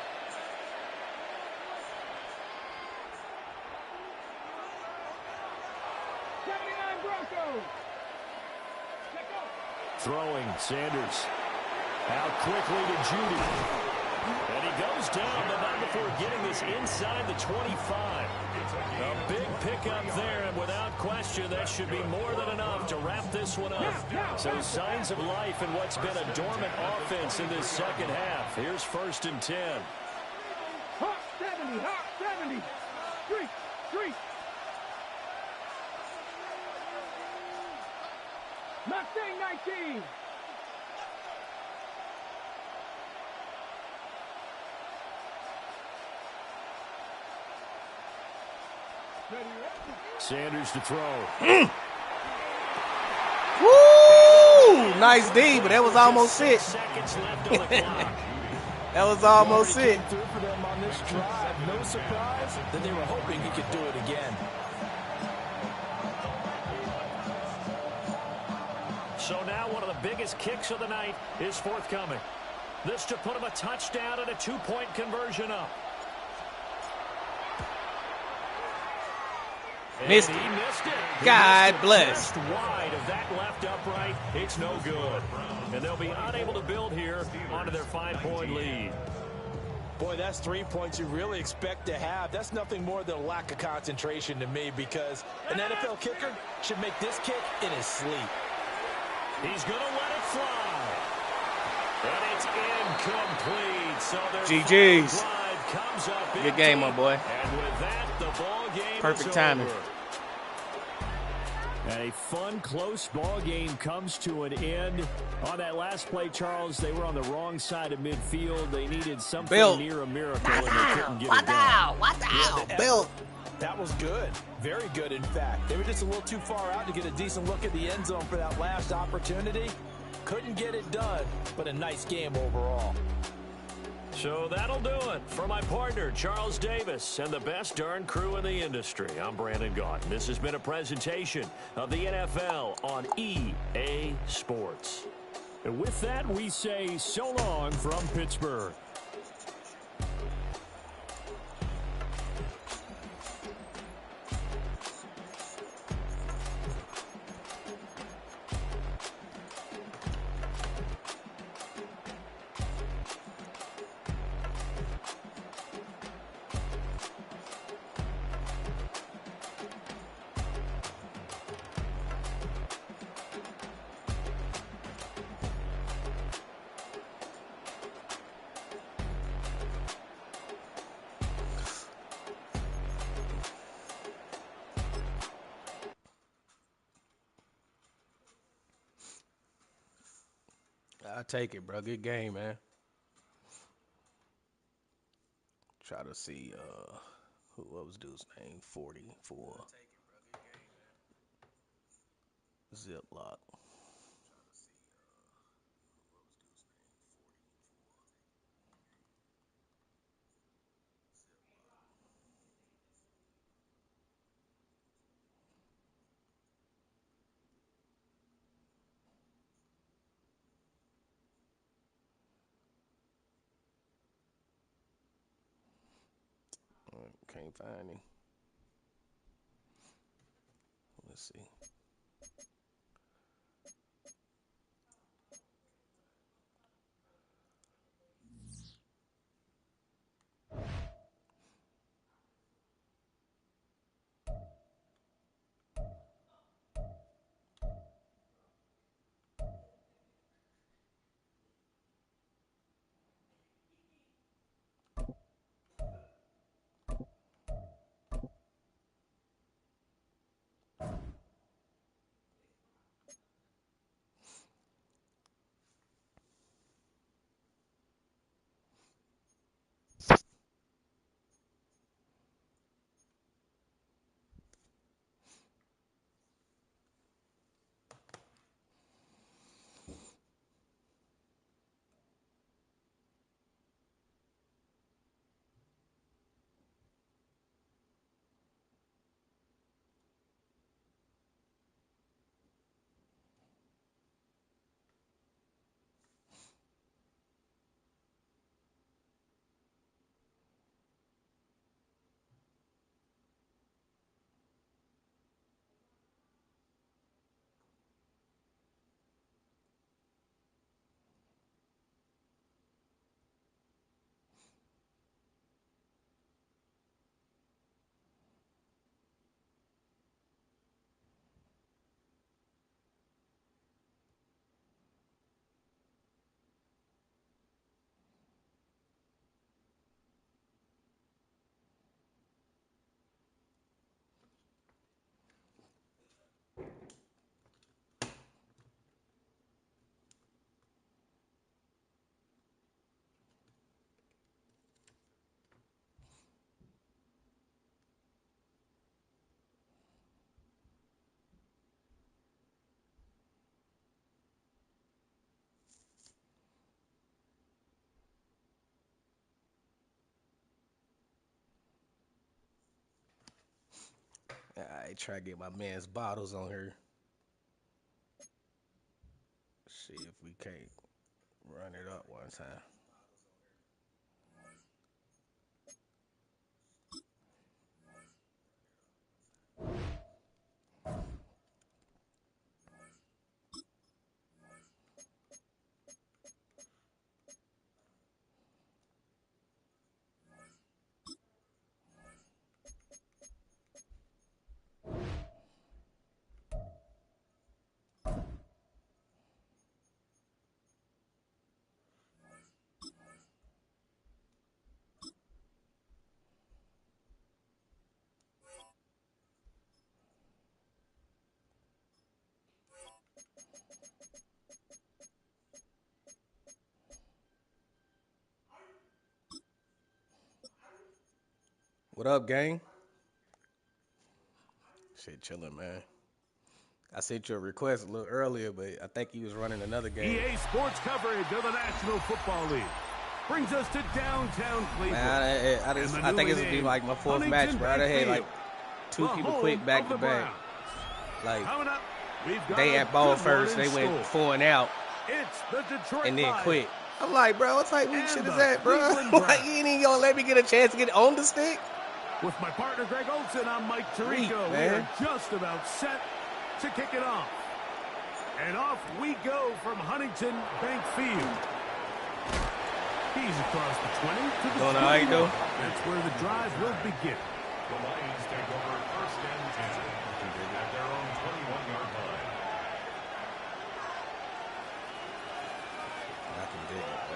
Speaker 1: Broncos.
Speaker 8: Throwing, Sanders. Out quickly to Judy. And he goes down, but not before getting this inside the 25. A big pickup there, and without question, that should be more than enough to wrap this one up. So signs of life in what's been a dormant offense in this second half. Here's 1st and 10.
Speaker 1: Hot 70. Street. Mustang 19.
Speaker 8: Sanders to throw.
Speaker 4: Woo! Nice D, but that was almost it.
Speaker 8: Seconds left on the clock.
Speaker 4: That was almost it.
Speaker 6: Through for them on this drive. No surprise that they were hoping he could do it again.
Speaker 8: So now one of the biggest kicks of the night is forthcoming. This to put him a touchdown and a 2-point conversion up.
Speaker 4: Missed
Speaker 8: And
Speaker 4: it.
Speaker 8: he missed it.
Speaker 4: God
Speaker 8: He
Speaker 4: bless.
Speaker 8: missed it just wide of that left upright. It's no good. And they'll be unable to build here onto their 5-point lead.
Speaker 6: Boy, that's 3 points you really expect to have. That's nothing more than a lack of concentration to me, because an NFL kicker should make this kick in his sleep.
Speaker 8: He's going to let it fly. And it's incomplete. So their
Speaker 4: GG's.
Speaker 8: drive comes up
Speaker 4: Good game, my boy.
Speaker 8: And with that, the ball game
Speaker 4: Perfect
Speaker 8: is
Speaker 4: timing.
Speaker 8: over. And a fun, close ball game comes to an end. On that last play, Charles, they were on the wrong side of midfield. They needed something
Speaker 4: Bill.
Speaker 8: near a miracle, and they couldn't get it done.
Speaker 4: Bill.
Speaker 6: That was good. Very good, in fact. They were just a little too far out to get a decent look at the end zone for that last opportunity. Couldn't get it done, but a nice game overall.
Speaker 8: So that'll do it. For my partner, Charles Davis, and the best darn crew in the industry, I'm Brandon Gaudin. This has been a presentation of the NFL on EA Sports.
Speaker 5: And with that, we say so long from Pittsburgh.
Speaker 4: I take it, bro. Good game, man. Try to see what was dude's name? 44. Ziploc. Can't find him. Let's see. I try to get my man's bottles on here. See if we can't run it up one time. What up, gang? Shit, chilling, man. I sent you a request a little earlier, but I think he was running another game.
Speaker 2: EA Sports coverage of the National Football League brings us to downtown Cleveland.
Speaker 4: Man, I think this would be like my fourth match, bro. I had like 2 people quit back to back. Like, they at ball first, they went 4 and out, and then quit. I'm like, bro, what type of shit is that, bro? Like, you ain't even gonna let me get a chance to get on the stick?
Speaker 2: With my partner, Greg Olson, I'm Mike Tirico. We are just about set to kick it off. And off we go from Huntington Bank Field. He's across the 20 to the 20. That's where the drive will begin.
Speaker 7: The Lions take over first and 10 at their own 21-yard line.
Speaker 4: I can dig it,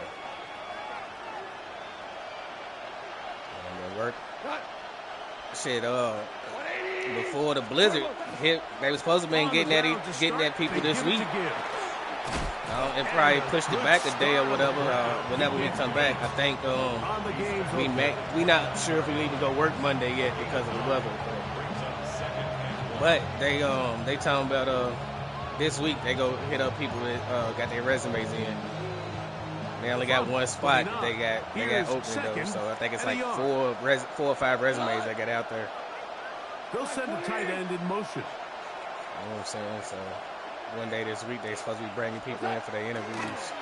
Speaker 4: bro. Work. Shit, before the blizzard hit, they was supposed to be getting at people this week. It probably pushed it back a day or whatever. Whenever we come back, I think we not sure if we even go work Monday yet because of the weather. But they talking about this week they go hit up people that got their resumes in. They only got one spot that they got open though, so I think it's like 4 or 5 resumes they got out there.
Speaker 2: They'll send the tight end in motion.
Speaker 4: You know what I'm saying? So one day this week they're supposed to be bringing people in for their interviews.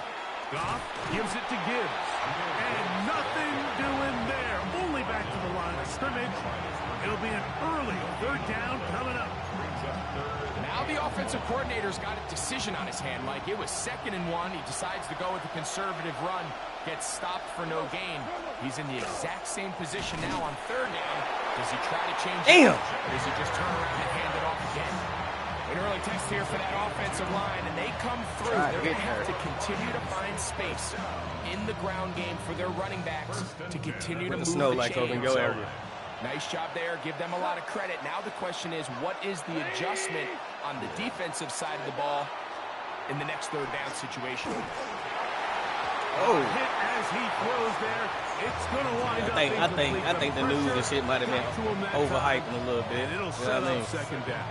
Speaker 2: Goff gives it to Gibbs, and nothing doing there. Only back to the line of scrimmage. It'll be an early 3rd down coming up.
Speaker 3: Now the offensive coordinator's got a decision on his hand, Mike. It was 2nd and 1. He decides to go with a conservative run, gets stopped for no gain. He's in the exact same position now on 3rd down. Does he try to change it? Or does he just turn around and hand it off again? An early test here for that offensive line, and they come through. They're going to have to continue to find space in the ground game for their running backs to continue to move the chains. Nice job there. Give them a lot of credit. Now the question is, what is the adjustment on the defensive side of the ball in the next 3rd down situation?
Speaker 2: Hit as he throws there. It's going to wind up.
Speaker 4: I think the news and shit might have been overhyping a little bit.
Speaker 2: It'll set up 2nd down.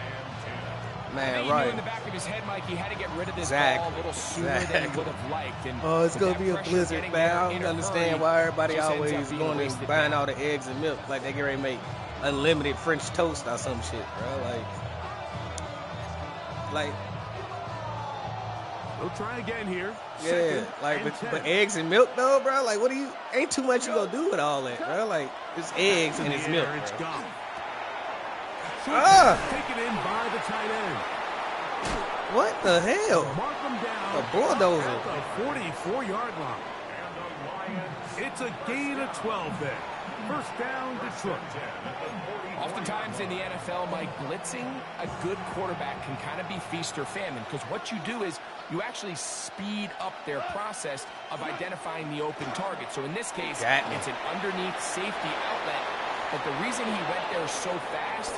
Speaker 4: Man,
Speaker 3: He knew in the back of his head, Mike, he had to get rid of this ball a little sooner than he would have liked. And
Speaker 4: it's going to be a blizzard, man. I don't understand why everybody always going and buying all the eggs and milk like they get ready to make unlimited French toast or some shit, bro. Like.
Speaker 2: We'll try again here.
Speaker 4: Yeah, like, but eggs and milk, though, bro. Like, what do you? Ain't too much you gonna do with all that, bro. Like, it's eggs and it's milk.
Speaker 2: It's gone.
Speaker 4: Taken
Speaker 2: in by the tight end.
Speaker 4: What the hell?
Speaker 2: Mark them down.
Speaker 4: A bulldozer.
Speaker 2: At the 44-yard line. It's a gain of 12 there. 1st down, Detroit.
Speaker 3: Oftentimes in the NFL, Mike, blitzing a good quarterback can kind of be feast or famine, because what you do is you actually speed up their process of identifying the open target. So in this case, it's an underneath safety outlet. But the reason he went there so fast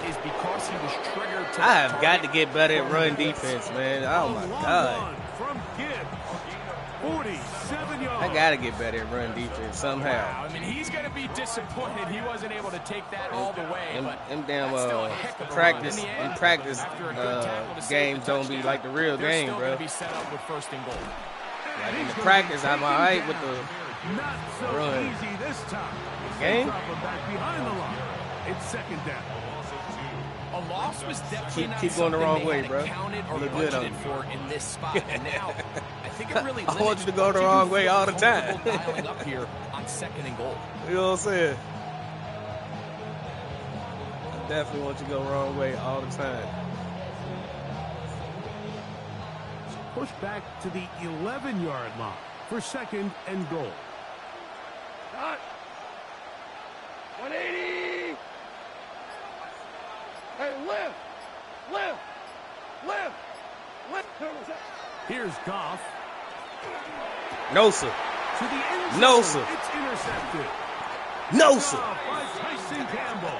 Speaker 3: is because he was triggered to
Speaker 4: I have got to get better at run defense, man. Oh, my God.
Speaker 2: From Gibbs, 47 yards.
Speaker 4: I got to get better at run defense somehow.
Speaker 3: Wow, I mean, he's going to be disappointed he wasn't able to take that all the way.
Speaker 4: Them damn practice games don't be like the real game, bro.
Speaker 3: Be set up with 1st and goal.
Speaker 4: Like in the practice, I'm all right with the run.
Speaker 2: Easy this time.
Speaker 4: Game?
Speaker 2: Back behind the line. It's 2nd down.
Speaker 3: A loss was definitely not
Speaker 4: keep going the wrong way, bro.
Speaker 3: Counted or
Speaker 4: look good on
Speaker 3: budgeted for in this spot. And now, I think it really
Speaker 4: I want you to go the wrong way all the time.
Speaker 3: Dialing up here on 2nd and goal.
Speaker 4: You know what I'm saying? I definitely want you to go the wrong way all the time.
Speaker 2: Push back to the 11-yard line for 2nd and goal.
Speaker 1: 180. Hey, lift.
Speaker 2: Here's Goff.
Speaker 4: No, sir.
Speaker 2: To the end zone.
Speaker 4: No, sir.
Speaker 2: It's intercepted.
Speaker 4: No, sir.
Speaker 2: By Tyson Campbell.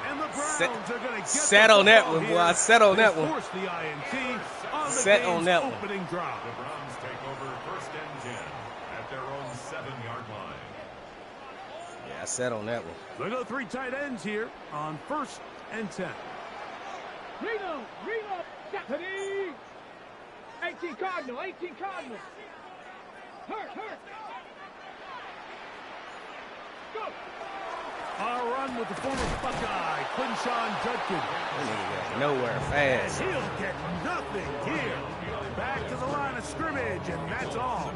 Speaker 2: And the Browns are going to get
Speaker 4: set on that one, boy. I set on that one.
Speaker 2: Force the INT on the
Speaker 4: set on that one.
Speaker 2: Opening drive.
Speaker 7: The Browns take over 1st and 10 at their own 7-yard line.
Speaker 4: Yeah, I set on that one.
Speaker 2: They go 3 tight ends here on 1st and 10.
Speaker 1: Read up. Stephanie! 18 Cardinal, 18 Cardinal. Hurt. Go!
Speaker 2: Our run with the former Buckeye, Quinshawn Judkins.
Speaker 4: Nowhere fast.
Speaker 2: And he'll get nothing here. Back to the line of scrimmage, and that's all.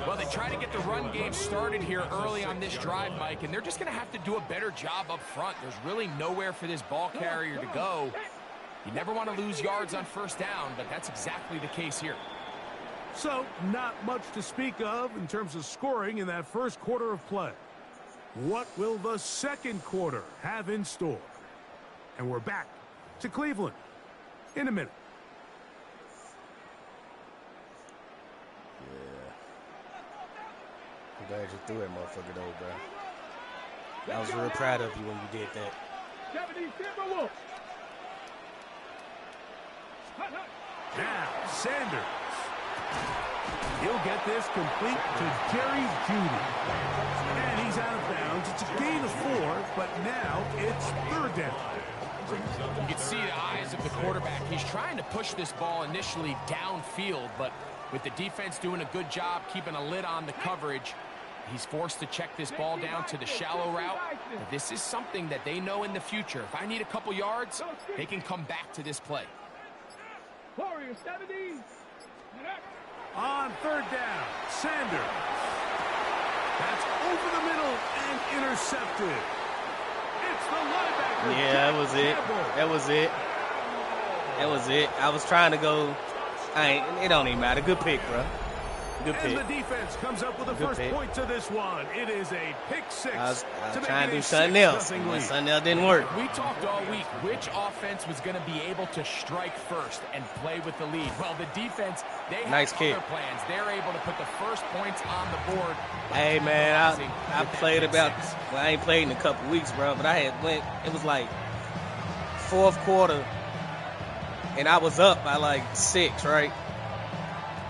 Speaker 3: Well, they try to get the run game started here early on this drive, Mike, and they're just going to have to do a better job up front. There's really nowhere for this ball carrier to go. You never want to lose yards on first down, but that's exactly the case here.
Speaker 2: So, not much to speak of in terms of scoring in that first quarter of play. What will the second quarter have in store? And we're back to Cleveland in a minute.
Speaker 4: I'm glad you threw that motherfucker though, bro. I was real proud of you when you did that.
Speaker 1: 70 Timberwolves.
Speaker 2: Now, Sanders. He'll get this complete to Jerry Jeudy. And he's out of bounds. It's a gain of 4, but now it's third down.
Speaker 3: You can see the eyes of the quarterback. He's trying to push this ball initially downfield, but with the defense doing a good job keeping a lid on the coverage, he's forced to check this ball down to the shallow route. But this is something that they know in the future. If I need a couple yards, they can come back to this play.
Speaker 1: Warriors 70.
Speaker 2: On third down, Sanders. That's over the middle and intercepted. It's the linebacker.
Speaker 4: Yeah, that was it. That was it. I was trying to go. It don't even matter. Good pick, bro. Good pick.
Speaker 2: And the defense comes up with the first point to this one. It is a pick 6.
Speaker 4: I was trying to do something else. Something else didn't work.
Speaker 3: We talked all week which offense was going to be able to strike first and play with the lead. Well, the defense, they have other plans. They're able to put the first points on the board.
Speaker 4: Hey, man, I played about, well, I ain't played in a couple weeks, bro, but it was like fourth quarter, and I was up by like 6, right?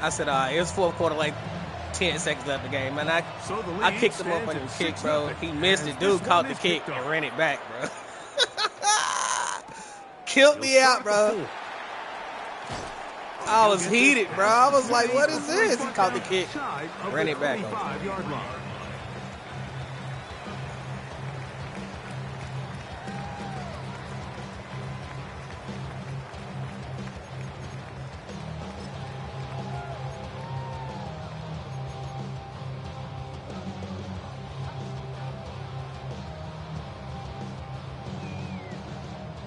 Speaker 4: I said, it was fourth quarter, like 10 seconds left of the game. Man, I kicked him up on the kick, bro. He missed it. Dude caught the kick and ran it back, bro. Killed me out, bro. I was heated, bro. I was like, what is this? He caught the kick, ran it back.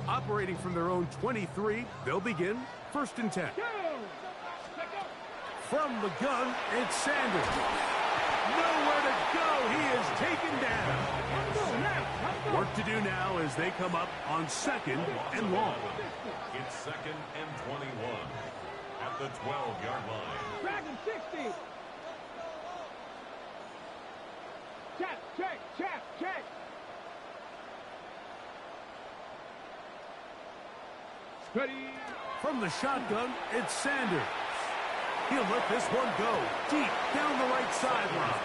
Speaker 2: Operating from their own 23, they'll begin first and 10. From the gun, it's Sanders. Nowhere to go. He is taken down. Work to do now as they come up on second and long.
Speaker 7: It's second and 21 at the 12-yard line.
Speaker 1: Dragon 60. Check. Ready.
Speaker 2: From the shotgun, it's Sanders. He'll let this one go deep down the right sideline.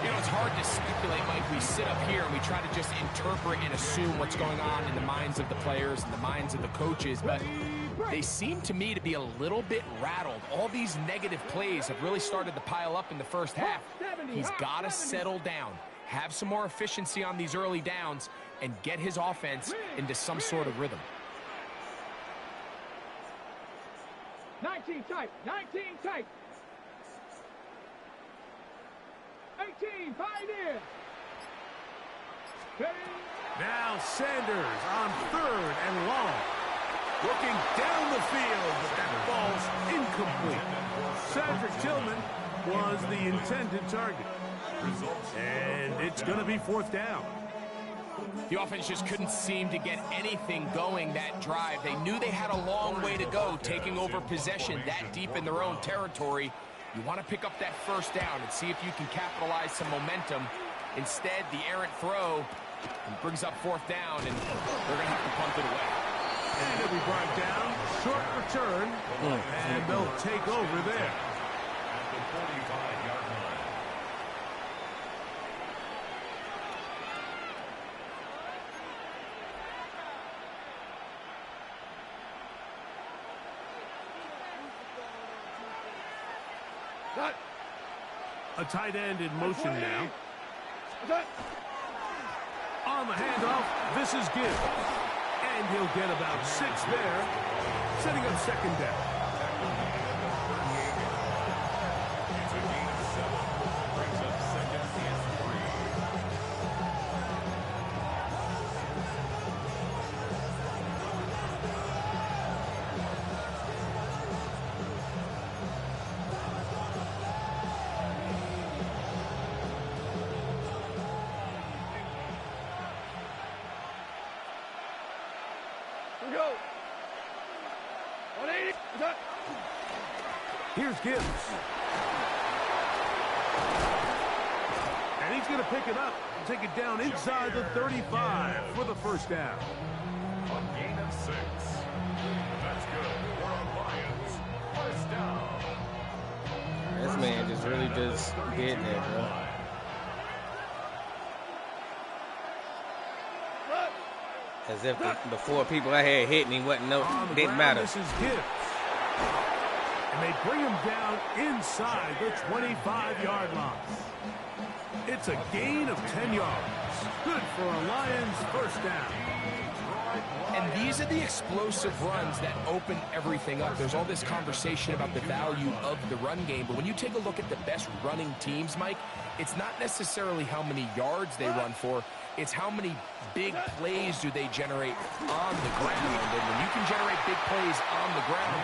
Speaker 3: You know, it's hard to speculate, Mike. We sit up here and we try to just interpret and assume what's going on in the minds of the players and the minds of the coaches, but they seem to me to be a little bit rattled. All these negative plays have really started to pile up in the first half. He's got to settle down, have some more efficiency on these early downs, and get his offense into some sort of rhythm.
Speaker 1: 19 tight. 18, pioneer.
Speaker 2: Now Sanders on third and long. Looking down the field, but that ball's incomplete. Cedric Tillman was the intended target. And it's going to be fourth down.
Speaker 3: The offense just couldn't seem to get anything going that drive. They knew they had a long way to go, taking over possession that deep in their own territory. You want to pick up that first down and see if you can capitalize some momentum. Instead, the errant throw brings up fourth down, and they're going to have to punt it away.
Speaker 2: And it'll be brought down, short return, and they'll take over there.
Speaker 7: At the 45-yard line.
Speaker 2: A tight end in motion now. On the handoff, this is Gibbs. And he'll get about 6 there, setting up second down.
Speaker 7: It's a gain of 7. Brings up second and 3.
Speaker 1: Go. 180.
Speaker 2: Here's Gibbs. And he's going to pick it up and take it down inside the 35 for the first down.
Speaker 7: A gain of 6. That's good for our Lions. First down.
Speaker 4: This man just really just getting it, bro. As if the 4 people I had hitting him didn't matter.
Speaker 2: This is Gibbs. And they bring him down inside the 25-yard line. It's a gain of 10 yards. Good for a Lions first down.
Speaker 3: And these are the explosive runs that open everything up. There's all this conversation about the value of the run game, but when you take a look at the best running teams, Mike, it's not necessarily how many yards they run for, it's how many big plays do they generate on the ground. And when you can generate big plays on the ground,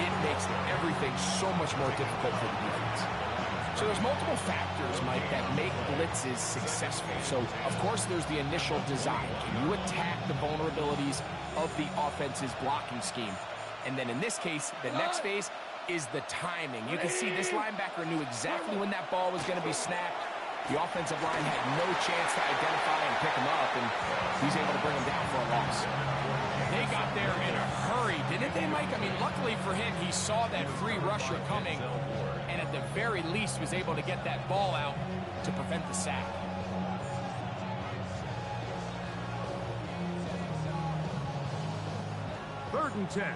Speaker 3: it makes everything so much more difficult for the defense. So there's multiple factors, Mike, that make blitzes successful. So, of course, there's the initial design. Can you attack the vulnerabilities of the offense's blocking scheme? And then in this case, the next phase is the timing. You can see this linebacker knew exactly when that ball was going to be snapped. The offensive line had no chance to identify and pick him up, and he's able to bring him down for a loss. They got there in a hurry, didn't they, Mike? I mean, luckily for him, he saw that free rusher coming, and at the very least was able to get that ball out to prevent the sack.
Speaker 2: Third and 10.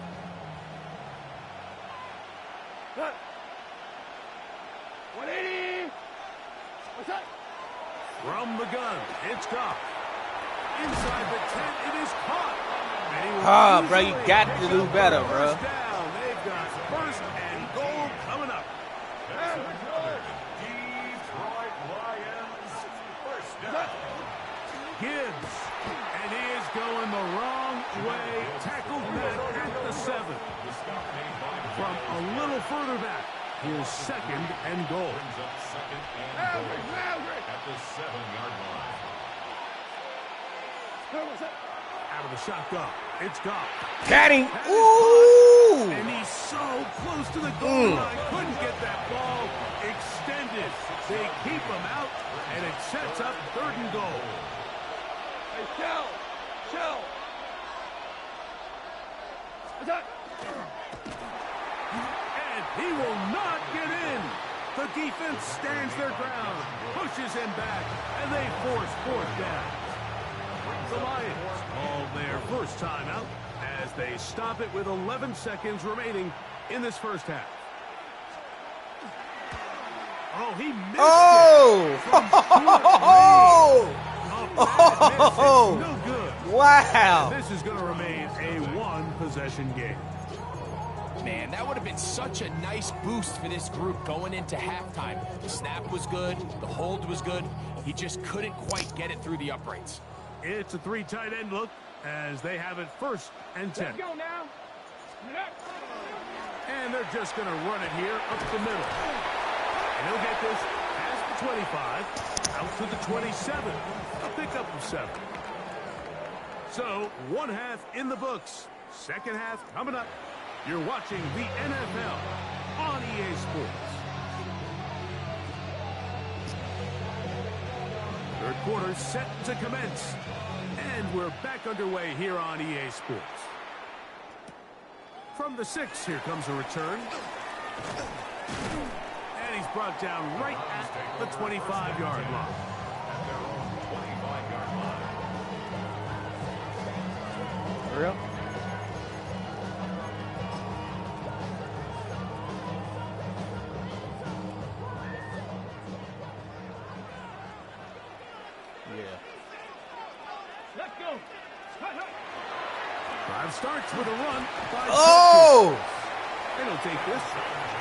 Speaker 1: Cut. 180. What's that?
Speaker 2: From the gun, it's Goff. Inside the 10, it is caught.
Speaker 4: Bro, you got to do better, bro.
Speaker 2: They've got first and goal coming up.
Speaker 7: Detroit Lions. First down.
Speaker 2: Gibbs, and he is going the wrong way. Tackled back at the 7. From a little further back, here's second and goal.
Speaker 7: Brings up second and goal at the 7-yard line.
Speaker 2: Out of the shotgun, it's Goff.
Speaker 4: Got him. Ooh.
Speaker 2: And he's so close to the goal line. Couldn't get that ball extended. They keep him out, and it sets up third and goal.
Speaker 1: Hey, Shell. What's that?
Speaker 2: And he will not get in. The defense stands their ground, pushes him back, and they force fourth down. The Lions call their first timeout as they stop it with 11 seconds remaining in this first half. Oh, he missed it. No good.
Speaker 4: Wow.
Speaker 2: This is going to remain a one-possession game.
Speaker 3: Man, that would have been such a nice boost for this group going into halftime. The snap was good. The hold was good. He just couldn't quite get it through the uprights.
Speaker 2: It's a 3 tight end look as they have it first and 10.
Speaker 1: Let's go now.
Speaker 2: And they're just going to run it here up the middle. And he'll get this past the 25, out to the 27. A pickup of 7. So, one half in the books. Second half coming up. You're watching the NFL on EA Sports. Third quarter set to commence. And we're back underway here on EA Sports. From the 6, here comes a return. And he's brought down right at the 25-yard line.
Speaker 4: For real?
Speaker 2: drive starts with a run by and he'll take this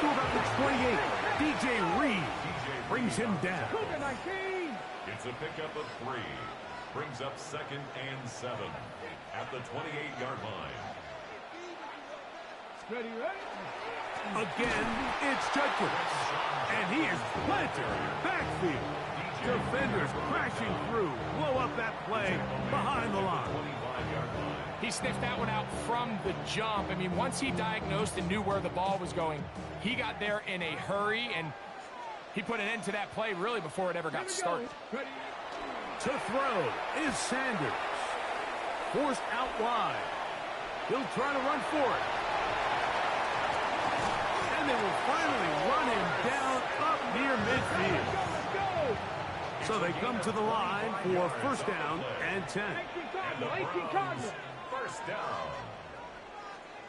Speaker 2: to about the 28. DJ Reed brings him down.
Speaker 7: It's a pickup of 3. Brings up 2nd and 7 at the 28-yard line.
Speaker 1: Ready, ready?
Speaker 2: Again, it's Judkins. And he is planted backfield. Defenders crashing through. Blow up that play behind the line.
Speaker 3: He sniffed that one out from the jump. I mean, once he diagnosed and knew where the ball was going, he got there in a hurry, and he put an end to that play really before it ever got started.
Speaker 2: To throw is Sanders. Forced out wide. He'll try to run for it. And they will finally run him down up near midfield. So they come to the line for first down and 10.
Speaker 7: And the Browns, first down.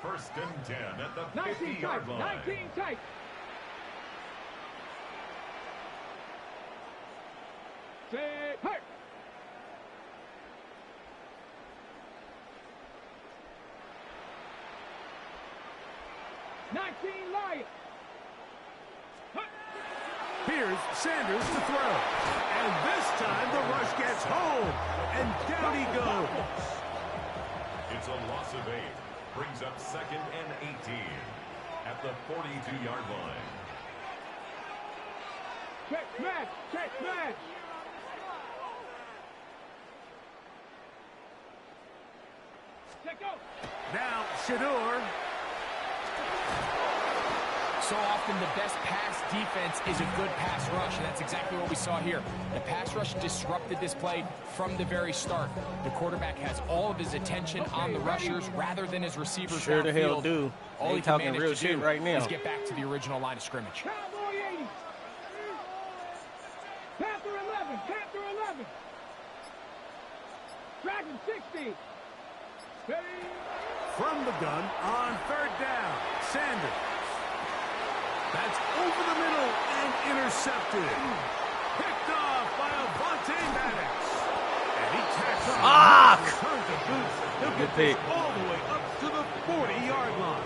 Speaker 7: 1st and 10 at the 50-yard line.
Speaker 1: 19 tight. Set, hurt. Lions.
Speaker 2: Here's Sanders to throw. And this time the rush gets home. And down he goes.
Speaker 7: It's a loss of 8. Brings up 2nd and 18 at the 42-yard line.
Speaker 1: Check match. Check match. Check out.
Speaker 2: Now Shador.
Speaker 3: So often the best pass defense is a good pass rush, and that's exactly what we saw here. The pass rush disrupted this play from the very start. The quarterback has all of his attention on the rushers rather than his receivers.
Speaker 4: Sure the hell do.
Speaker 3: All he
Speaker 4: talking real shit right now.
Speaker 3: Is get back to the original line of scrimmage.
Speaker 1: Cowboy 80. Panther 11. Panther 11. Dragon 60. Ready.
Speaker 2: From the gun on 3rd down. Sanders. That's over the middle and intercepted. Picked off by Avonte Maddox. And he tacks on. Returns the boot. He'll get this all the way up to the 40-yard line.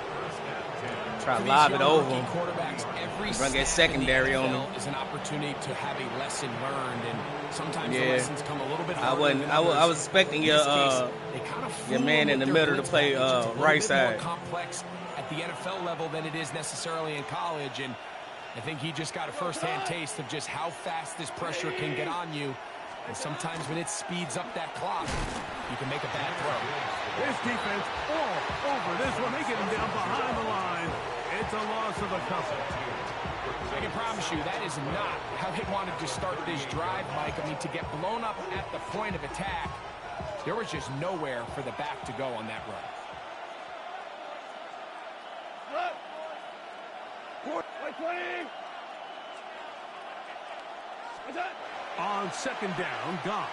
Speaker 4: Try to lob it over him.
Speaker 3: Quarterbacks, every
Speaker 4: Run get secondary on him.
Speaker 3: is an opportunity to have a lesson learned, and sometimes the lessons come a little bit harder.
Speaker 4: I was expecting your man in the middle to play right side.
Speaker 3: More complex at the NFL level than it is necessarily in college, and I think he just got a first-hand taste of just how fast this pressure can get on you. And sometimes when it speeds up that clock, you can make a bad throw.
Speaker 2: This defense all over this one. They get him down behind the line. It's a loss of a couple.
Speaker 3: I can promise you that is not how they wanted to start this drive, Mike. I mean, to get blown up at the point of attack, there was just nowhere for the back to go on that run.
Speaker 2: On 2nd down, Goff.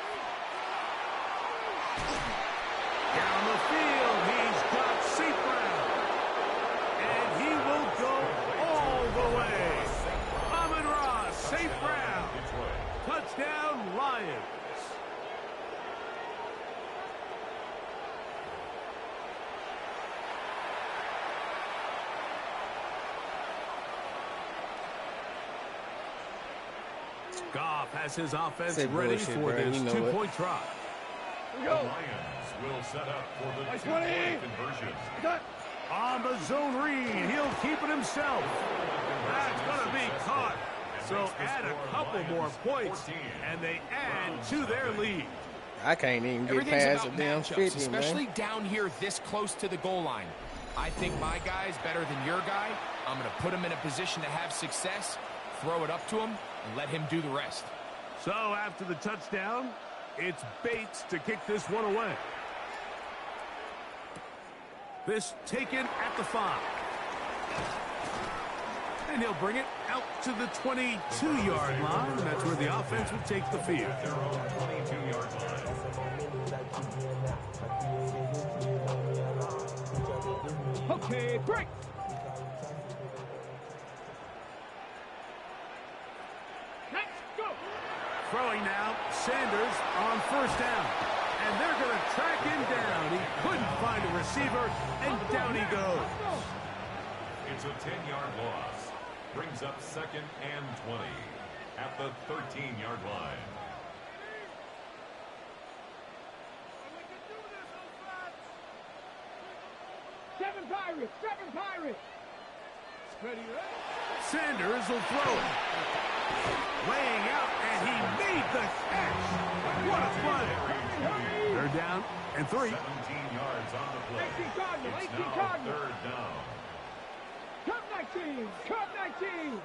Speaker 2: Down the field, he's got St. Brown. And he will go all the way. Amon-Ra, St. Brown. Touchdown, Lions. Goff has his offense ready for this 2-point try.
Speaker 7: The Lions will set up for the 2-point conversion.
Speaker 2: On the zone read, he'll keep it himself. That's going to be caught. So add a couple more points, and they add to their lead.
Speaker 4: I can't even get past the damn 50,
Speaker 3: especially
Speaker 4: man.
Speaker 3: down here this close to the goal line. I think my guy's better than your guy. I'm going to put him in a position to have success, throw it up to him, and let him do the rest.
Speaker 2: So after the touchdown, it's Bates to kick this one away. This taken at the 5. And he'll bring it out to the 22-yard line. And that's where the offense will take the field.
Speaker 7: Their own 22-yard line.
Speaker 1: Okay, break.
Speaker 2: Throwing now, Sanders on 1st down. And they're going to track him down. He couldn't find a receiver, and down he goes.
Speaker 7: It's a 10-yard loss. Brings up 2nd and 20 at the 13-yard line.
Speaker 1: Seven Pirates.
Speaker 2: Sanders will throw it. Laying out, and he made the catch. What a play. They're down and 3.
Speaker 7: 17 yards on the play.
Speaker 1: 18 Cardinals.
Speaker 7: It's
Speaker 1: 18
Speaker 7: now
Speaker 1: Cardinals.
Speaker 7: 3rd down.
Speaker 1: Cup 19.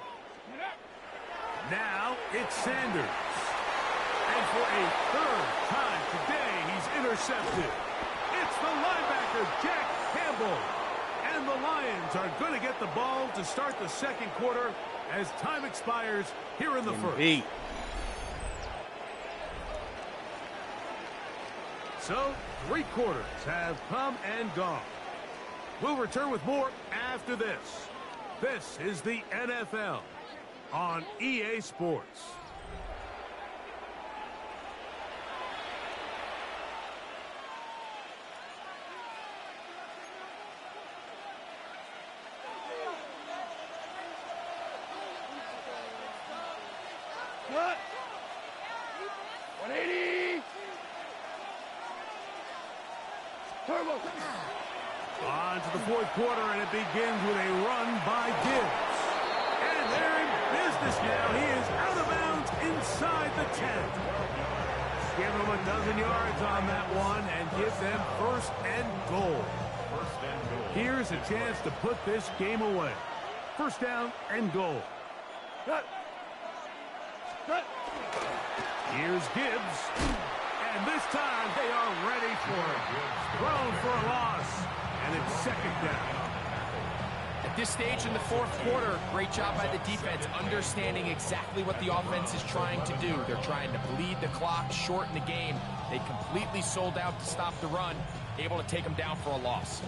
Speaker 2: Now it's Sanders. And for a 3rd time today, he's intercepted. It's the linebacker, Jack Campbell. And the Lions are going to get the ball to start the 2nd quarter as time expires here in the 1st. So, 3 quarters have come and gone. We'll return with more after this. This is the NFL on EA Sports.
Speaker 1: Cut. 180. Turbo.
Speaker 2: On to the 4th quarter, and it begins with a run by Gibbs. And they're in business now. He is out of bounds inside the 10. Give them a dozen yards on that one and give them 1st and goal. Here's a chance to put this game away. 1st down and goal.
Speaker 1: Cut.
Speaker 2: Here's Gibbs. And this time they are ready for it. Thrown for a loss. And it's 2nd down.
Speaker 3: At this stage in the 4th quarter, great job by the defense, understanding exactly what the offense is trying to do. They're trying to bleed the clock, shorten the game. They completely sold out to stop the run, able to take them down for a loss.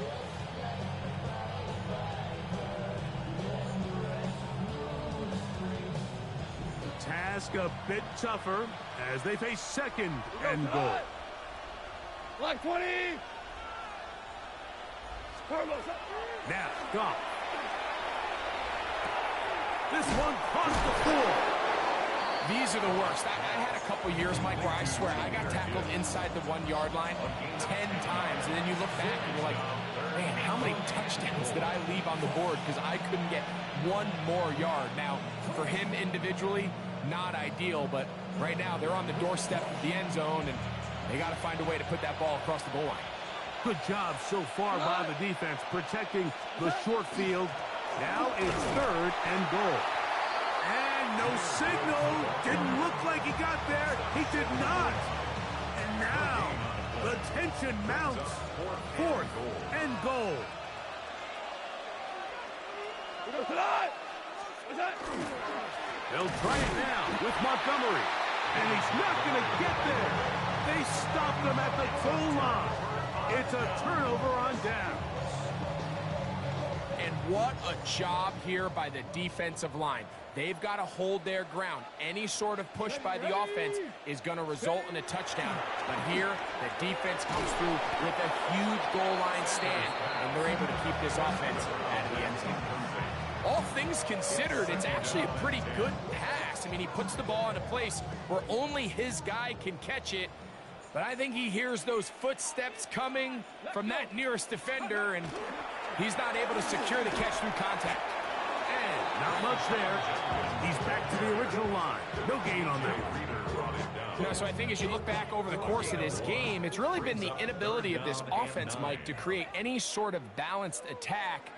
Speaker 2: The task a bit tougher as they face 2nd and goal.
Speaker 1: Black 20.
Speaker 2: Now, Goff. This one crossed the floor.
Speaker 3: These are the worst. I had a couple years, Mike, where I swear I got tackled inside the 1-yard line 10 times. And then you look back and you're like, man, how many touchdowns did I leave on the board because I couldn't get one more yard? Now, for him individually, not ideal. But right now, they're on the doorstep of the end zone, and they got to find a way to put that ball across the goal line.
Speaker 2: Good job so far by the defense protecting the short field. Now it's 3rd and goal. And no signal. Didn't look like he got there. He did not. And now the tension mounts. 4th and goal. They'll try it now with Montgomery. And he's not going to get there. They stopped him at the goal line. It's a turnover on downs.
Speaker 3: And what a job here by the defensive line. They've got to hold their ground. Any sort of push by the offense is going to result in a touchdown. But here, the defense comes through with a huge goal line stand, and they're able to keep this offense out of the end zone. All things considered, it's actually a pretty good pass. I mean, he puts the ball in a place where only his guy can catch it. But I think he hears those footsteps coming from that nearest defender, and he's not able to secure the catch through contact.
Speaker 2: And not much there. He's back to the original line. No gain on that.
Speaker 3: You know, so I think as you look back over the course of this game, it's really been the inability of this offense, Mike, to create any sort of balanced attack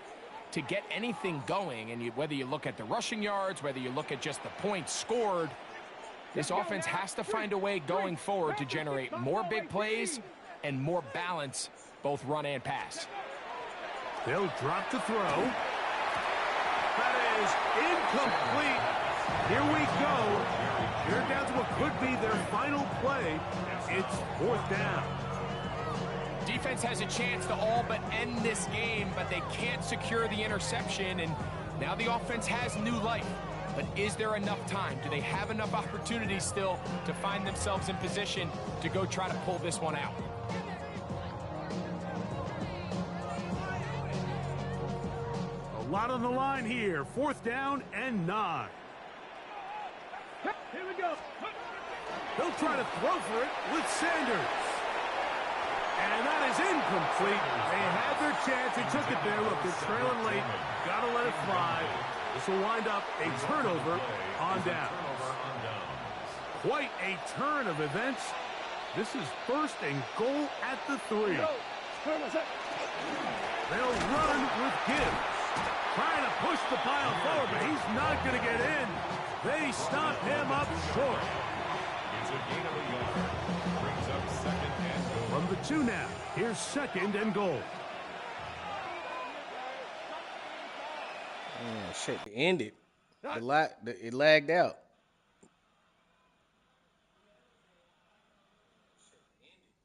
Speaker 3: to get anything going. And whether you look at the rushing yards, whether you look at just the points scored, this offense has to find a way going forward to generate more big plays and more balance, both run and pass.
Speaker 2: They'll drop to throw. That is incomplete. Here we go. They're down to what could be their final play. It's 4th down.
Speaker 3: Defense has a chance to all but end this game, but they can't secure the interception, and now the offense has new life. But is there enough time? Do they have enough opportunities still to find themselves in position to go try to pull this one out?
Speaker 2: A lot on the line here. 4th down and 9.
Speaker 1: Here we go.
Speaker 2: He'll try to throw for it with Sanders. And that is incomplete. They had their chance. They took it there. Look, they're trailing late. Got to let it fly. This will wind up a turnover on down. Quite a turn of events. This is 1st and goal at the 3. They'll run with Gibbs. Trying to push the pile forward, but he's not going to get in. They stop him up short.
Speaker 7: It's a gain of a yard. Brings up 2nd and goal.
Speaker 2: From the 2 now, here's 2nd and goal.
Speaker 4: Oh, shit, it ended. It lagged out.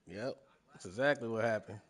Speaker 4: Yep, that's exactly what happened.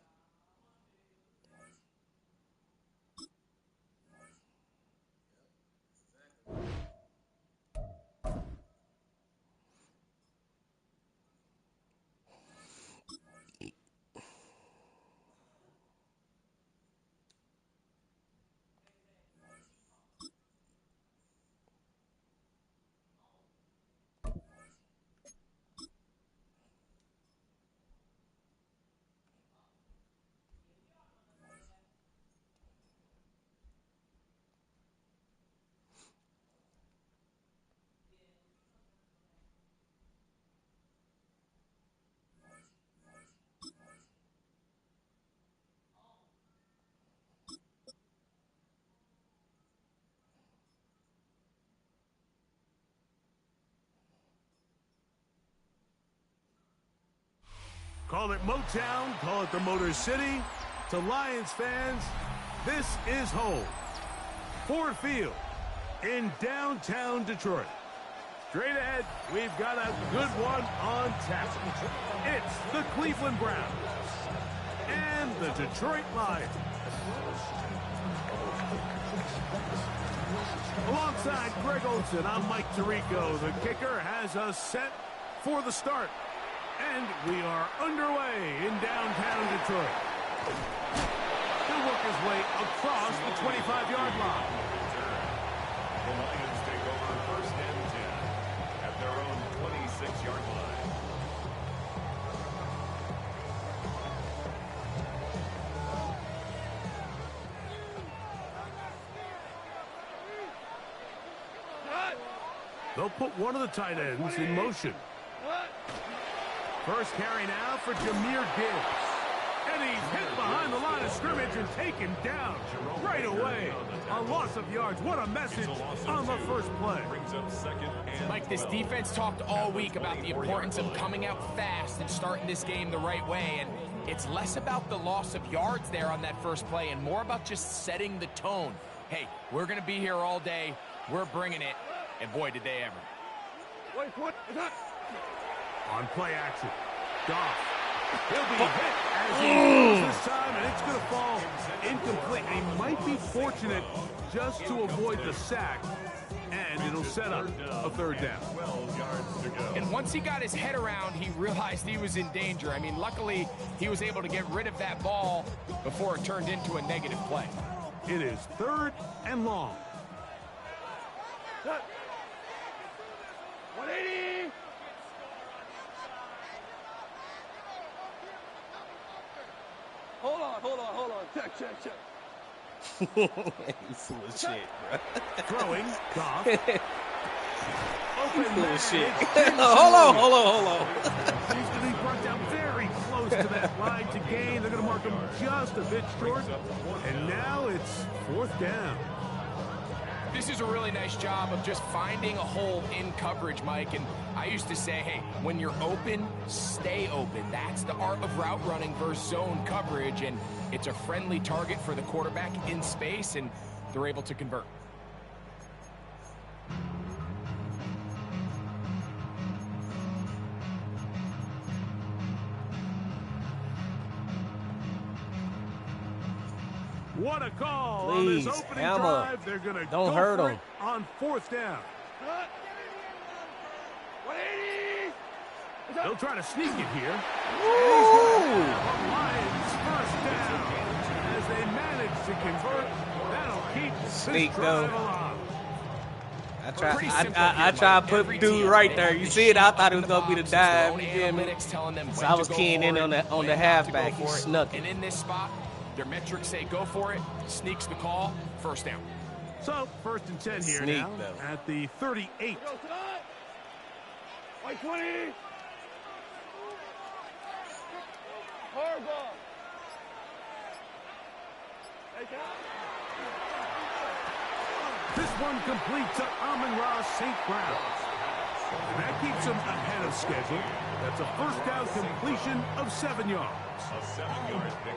Speaker 2: Call it Motown, call it the Motor City. To Lions fans, this is home. Ford Field in downtown Detroit. Straight ahead, we've got a good one on tap. It's the Cleveland Browns and the Detroit Lions. Alongside Greg Olsen, I'm Mike Tirico. The kicker has us set for the start. And we are underway in downtown Detroit. He'll work his way across the 25-yard line.
Speaker 7: The Lions take over 1st and 10 at their own 26-yard line.
Speaker 2: They'll put one of the tight ends in motion. First carry now for Jahmyr Gibbs. And he's hit behind the line of scrimmage and taken down right away. A loss of yards. What a message on the first play.
Speaker 3: Mike, this defense talked all week about the importance of coming out fast and starting this game the right way. And it's less about the loss of yards there on that first play and more about just setting the tone. Hey, we're going to be here all day. We're bringing it. And boy, did they ever.
Speaker 1: What?
Speaker 2: On play action, Goff. He'll be hit as he goes this time, and it's going to fall incomplete. And he might be fortunate just to avoid the sack, and it'll set up a 3rd down.
Speaker 7: 12 yards to go.
Speaker 3: And once he got his head around, he realized he was in danger. I mean, luckily, he was able to get rid of that ball before it turned into a negative play.
Speaker 2: It is 3rd and long.
Speaker 1: 180. Hold on. Check.
Speaker 4: He's full of shit, bro.
Speaker 2: Throwing, Goff.
Speaker 4: He's full of shit.
Speaker 2: Open
Speaker 4: Hold on.
Speaker 2: Seems to be brought down very close to that line to gain. They're going to mark him just a bit short. And now it's 4th down.
Speaker 3: This is a really nice job of just finding a hole in coverage, Mike. And I used to say, hey, when you're open, stay open. That's the art of route running versus zone coverage. And it's a friendly target for the quarterback in space, and they're able to convert.
Speaker 2: What a call.
Speaker 4: Please,
Speaker 2: on this opening
Speaker 4: Hammer.
Speaker 2: drive. They're going to
Speaker 4: Don't
Speaker 2: go
Speaker 4: hurt
Speaker 2: for
Speaker 4: him.
Speaker 2: it on 4th down.
Speaker 1: 180.
Speaker 2: They'll try to sneak it here.
Speaker 4: Ooh.
Speaker 2: Lions first down as they manage to convert. That'll keep
Speaker 4: Sneak,
Speaker 2: this drive
Speaker 4: though.
Speaker 2: alive.
Speaker 4: I
Speaker 3: Pretty simple
Speaker 4: tried
Speaker 3: here,
Speaker 4: to
Speaker 3: Mike.
Speaker 4: put
Speaker 3: Every
Speaker 4: dude
Speaker 3: team,
Speaker 4: right
Speaker 3: they
Speaker 4: there.
Speaker 3: have
Speaker 4: You
Speaker 3: the
Speaker 4: see it? I
Speaker 3: sheet
Speaker 4: thought it was
Speaker 3: in
Speaker 4: gonna be the
Speaker 3: box, their
Speaker 4: dive.
Speaker 3: own
Speaker 4: You feel me?
Speaker 3: analytics telling them
Speaker 4: So
Speaker 3: when
Speaker 4: I
Speaker 3: to
Speaker 4: was
Speaker 3: go
Speaker 4: keying in
Speaker 3: for
Speaker 4: on
Speaker 3: it,
Speaker 4: the
Speaker 3: when not to
Speaker 4: halfback.
Speaker 3: go
Speaker 4: He
Speaker 3: for it.
Speaker 4: snuck it.
Speaker 3: And in this spot, their metrics say go for it, sneaks the call, first down.
Speaker 2: So, 1st and 10 here
Speaker 4: Sneak,
Speaker 2: now
Speaker 4: though.
Speaker 2: at the 38.
Speaker 1: Go tonight. White 20. Hard ball. Take out.
Speaker 2: This one complete to Amon-Ra St. Brown. And that keeps him ahead of schedule. That's a first down completion of 7 yards.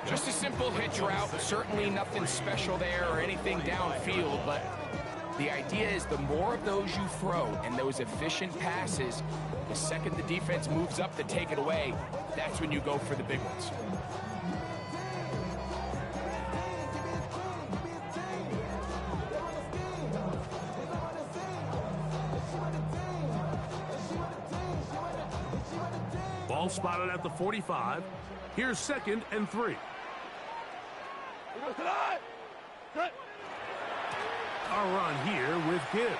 Speaker 3: Just a simple hitch route. Certainly nothing special there or anything downfield, but the idea is the more of those you throw and those efficient passes, the second the defense moves up to take it away, that's when you go for the big ones.
Speaker 2: Ball spotted at the 45. Here's 2nd and 3.
Speaker 1: Go tonight. Cut.
Speaker 2: A run here with Gibbs.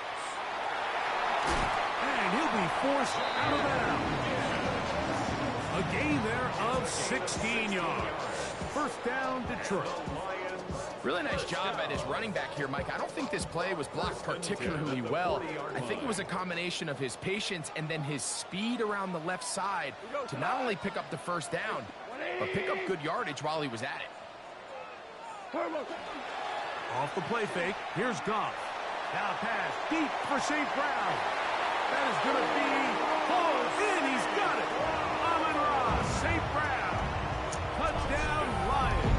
Speaker 2: And he'll be forced out of bounds. A gain there of 16 yards. First down, Detroit.
Speaker 3: Really nice job at his running back here, Mike. I don't think this play was blocked particularly well. I think it was a combination of his patience and then his speed around the left side to not only pick up the first down, but pick up good yardage while he was at it.
Speaker 2: Off the play fake, here's Goff. Now pass deep for St. Brown. That is going to be hauled in. He's got it. Amon-Ra St. Brown. Touchdown, Lions.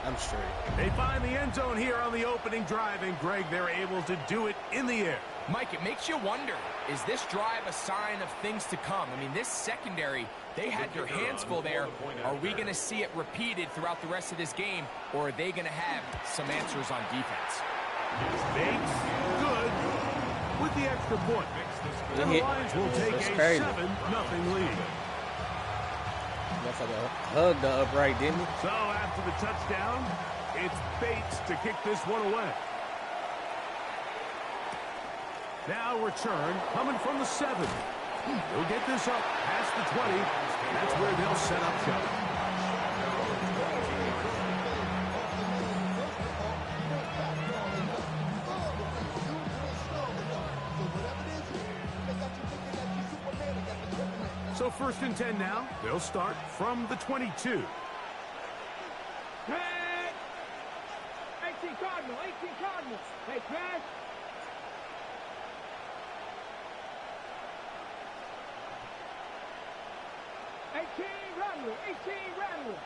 Speaker 4: I'm straight.
Speaker 2: They find the end zone here on the opening drive, and Greg, they're able to do it in the air.
Speaker 3: Mike, it makes you wonder, is this drive a sign of things to come? I mean, this secondary, they had their hands full there. Are we going to see it repeated throughout the rest of this game, or are they going to have some answers on defense?
Speaker 2: Makes good with the extra point. And the Lions will take a 7-0 lead.
Speaker 4: Motherfucker hugged the upright, didn't he?
Speaker 2: So after the touchdown, it's Bates to kick this one away. Now return coming from the 7. They'll get this up past the 20. That's where they'll set up shop. So 1st and 10 now. They'll start from the 22.
Speaker 1: 18 Cardinal. 18 Cardinal. Hey, Crash. Rattler. 18 Rattler.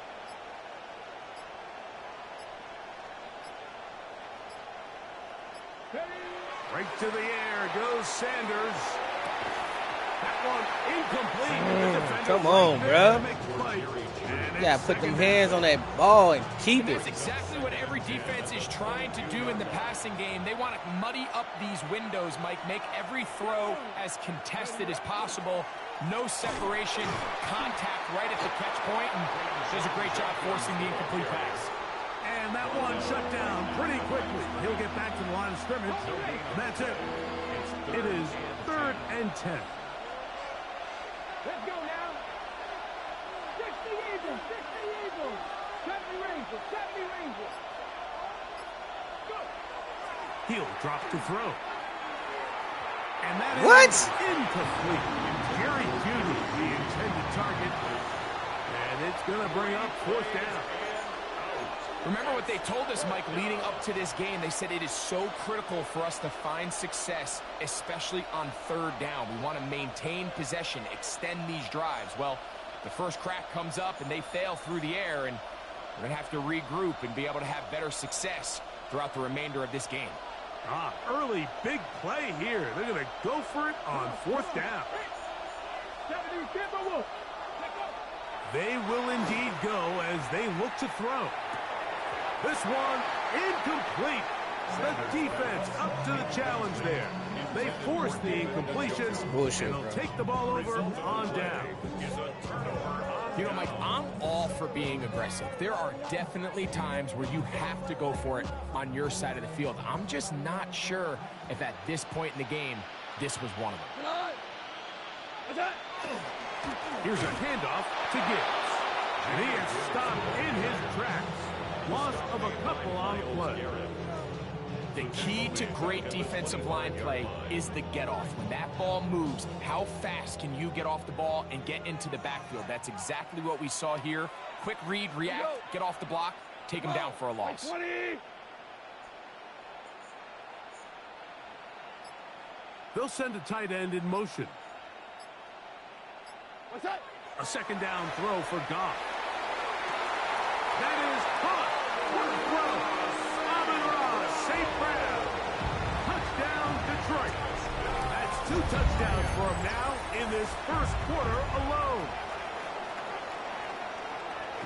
Speaker 2: Right to the air goes Sanders. That one incomplete.
Speaker 4: Come on, bro. You gotta put them hands on that ball and keep it.
Speaker 3: That's exactly what every defense is trying to do in the passing game. They want to muddy up these windows, Mike, make every throw as contested as possible. No separation, contact right at the catch point, and does a great job forcing the incomplete pass.
Speaker 2: And that one shut down pretty quickly. He'll get back to the line of scrimmage. That's it. It is 3rd and 10.
Speaker 1: Let's go now. 60 Eagles. 60 Eagles. 70 Rangers. 70 Rangers. Go.
Speaker 2: He'll drop to throw. And that
Speaker 4: What?
Speaker 2: is incomplete. Jerry Jeudy, the intended target. And it's going to bring up 4th down.
Speaker 3: Remember what they told us, Mike, leading up to this game. They said it is so critical for us to find success, especially on 3rd down. We want to maintain possession, extend these drives. Well, the first crack comes up and they fail through the air, and we're going to have to regroup and be able to have better success throughout the remainder of this game.
Speaker 2: Early big play here. They're going to go for it on 4th down.
Speaker 1: 70 Timberwolves.
Speaker 2: They will indeed go as they look to throw. This one incomplete. The defense up to the challenge there. They force the incompletion,
Speaker 4: bullshit,
Speaker 2: and they'll
Speaker 4: bro.
Speaker 2: take the ball over on down.
Speaker 3: You know, Mike, I'm all for being aggressive. There are definitely times where you have to go for it on your side of the field. I'm just not sure if at this point in the game, this was one of them.
Speaker 2: Here's a handoff to Gibbs. And he is stopped in his tracks. Loss of a couple on the play.
Speaker 3: The key to great defensive line play is the get-off. When that ball moves, how fast can you get off the ball and get into the backfield? That's exactly what we saw here. Quick read, react, get off the block, take him down for a loss.
Speaker 2: They'll send a tight end in motion. A second down throw for Goff. That is caught. What a throw. Amon-Ra, St. Brown. Touchdown, Detroit. That's 2 touchdowns for him now in this first quarter alone.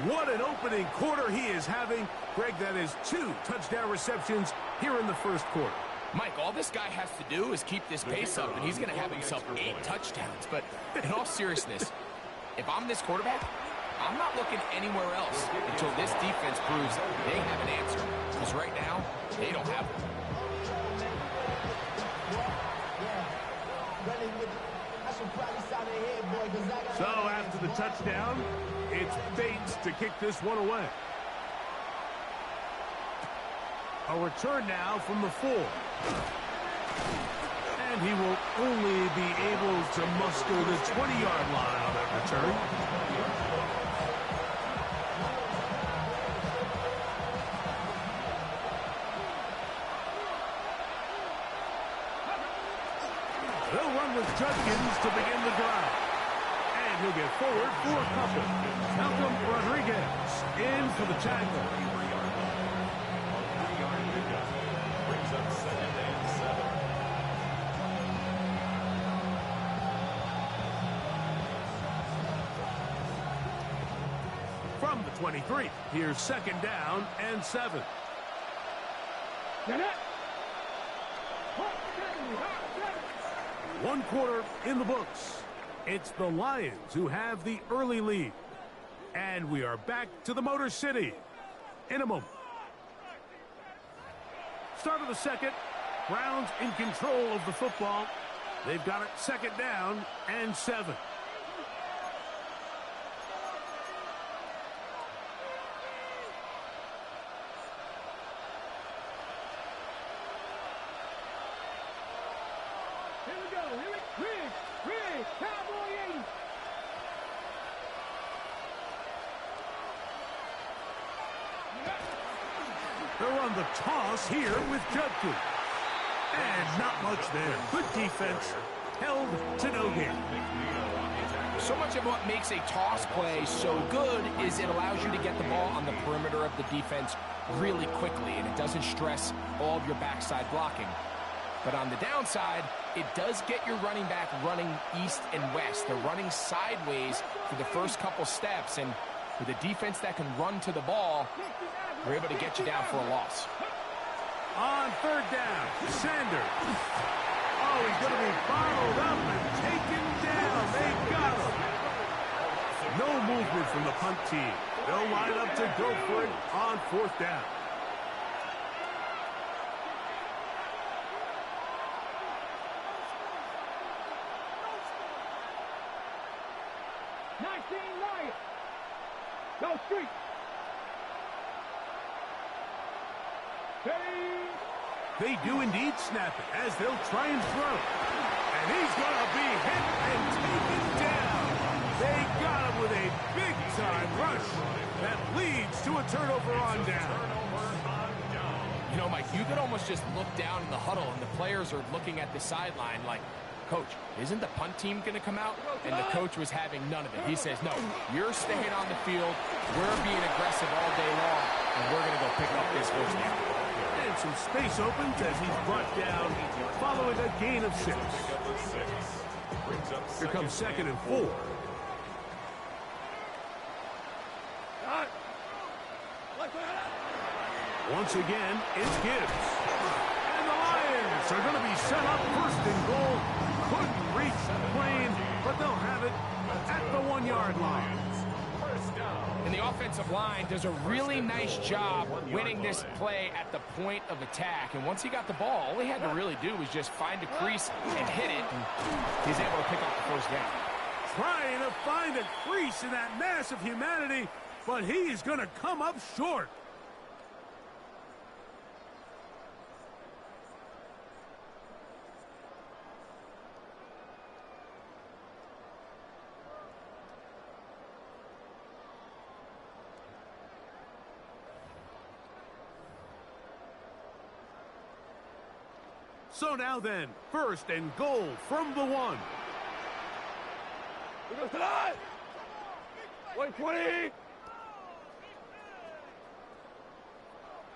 Speaker 2: What an opening quarter he is having. Greg, that is 2 touchdown receptions here in the first quarter.
Speaker 3: Mike, all this guy has to do is keep this pace up, and he's going to have himself 8 touchdowns. But in all seriousness, if I'm this quarterback, I'm not looking anywhere else until this defense proves they have an answer. Because right now, they don't have one.
Speaker 2: So after the touchdown, it's Bates to kick this one away. A return now from the 4. And he will only be able to muster the 20-yard line on that return. They'll run with Judkins to begin the drive. And he'll get forward for a couple. Malcolm Rodriguez in for the tackle. From the 23, here's second down and 7. One quarter in the books. It's the Lions who have the early lead. And we are back to the Motor City in a moment. Start of the second. Browns in control of the football. They've got it second down and 7.
Speaker 1: Here we go. Rig, Cowboy 80.
Speaker 2: They'll run the toss here with Judkins. And not much there. Good defense. Held to no gain.
Speaker 3: So much of what makes a toss play so good is it allows you to get the ball on the perimeter of the defense really quickly, and it doesn't stress all of your backside blocking. But on the downside, it does get your running back running east and west. They're running sideways for the first couple steps, and with a defense that can run to the ball, we're able to get you down for a loss.
Speaker 2: On third down, Sanders. Oh, he's going to be bottled up and taken down. They got him. No movement from the punt team. They'll line up to go for it on fourth down.
Speaker 1: Go street.
Speaker 2: They do indeed snap it as they'll try and throw. And he's going to be hit and taken down. They got him with a big-time rush that leads to a turnover on down.
Speaker 3: You know, Mike, you could almost just look down in the huddle, and the players are looking at the sideline like, Coach, isn't the punt team going to come out? And the coach was having none of it. He says, no, you're staying on the field. We're being aggressive all day long, and we're going to go pick up this first down.
Speaker 2: And some space opens as he's brought down following a gain of 6. Here comes second and 4. Once again, it's Gibbs. And the Lions are going to be set up first and goal. Couldn't reach the plane, but they'll have it at the 1-yard line.
Speaker 3: And the offensive line does a really nice job winning this play at the point of attack. And once he got the ball, all he had to really do was just find a crease and hit it. And he's able to pick up the first down.
Speaker 2: Trying to find a crease in that mass of humanity, but he's going to come up short. So now then, first and goal from the 1.
Speaker 1: We go tonight. 120.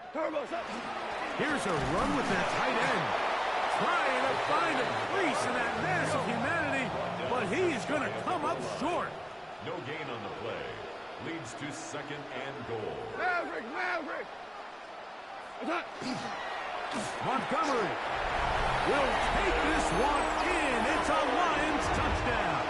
Speaker 1: Turbos up.
Speaker 2: Here's a run with that tight end. Trying to find a crease in that mass of humanity, but he's going to come up short.
Speaker 7: No gain on the play. Leads to second and goal.
Speaker 1: Maverick.
Speaker 2: Montgomery will take this one in. It's a Lions touchdown.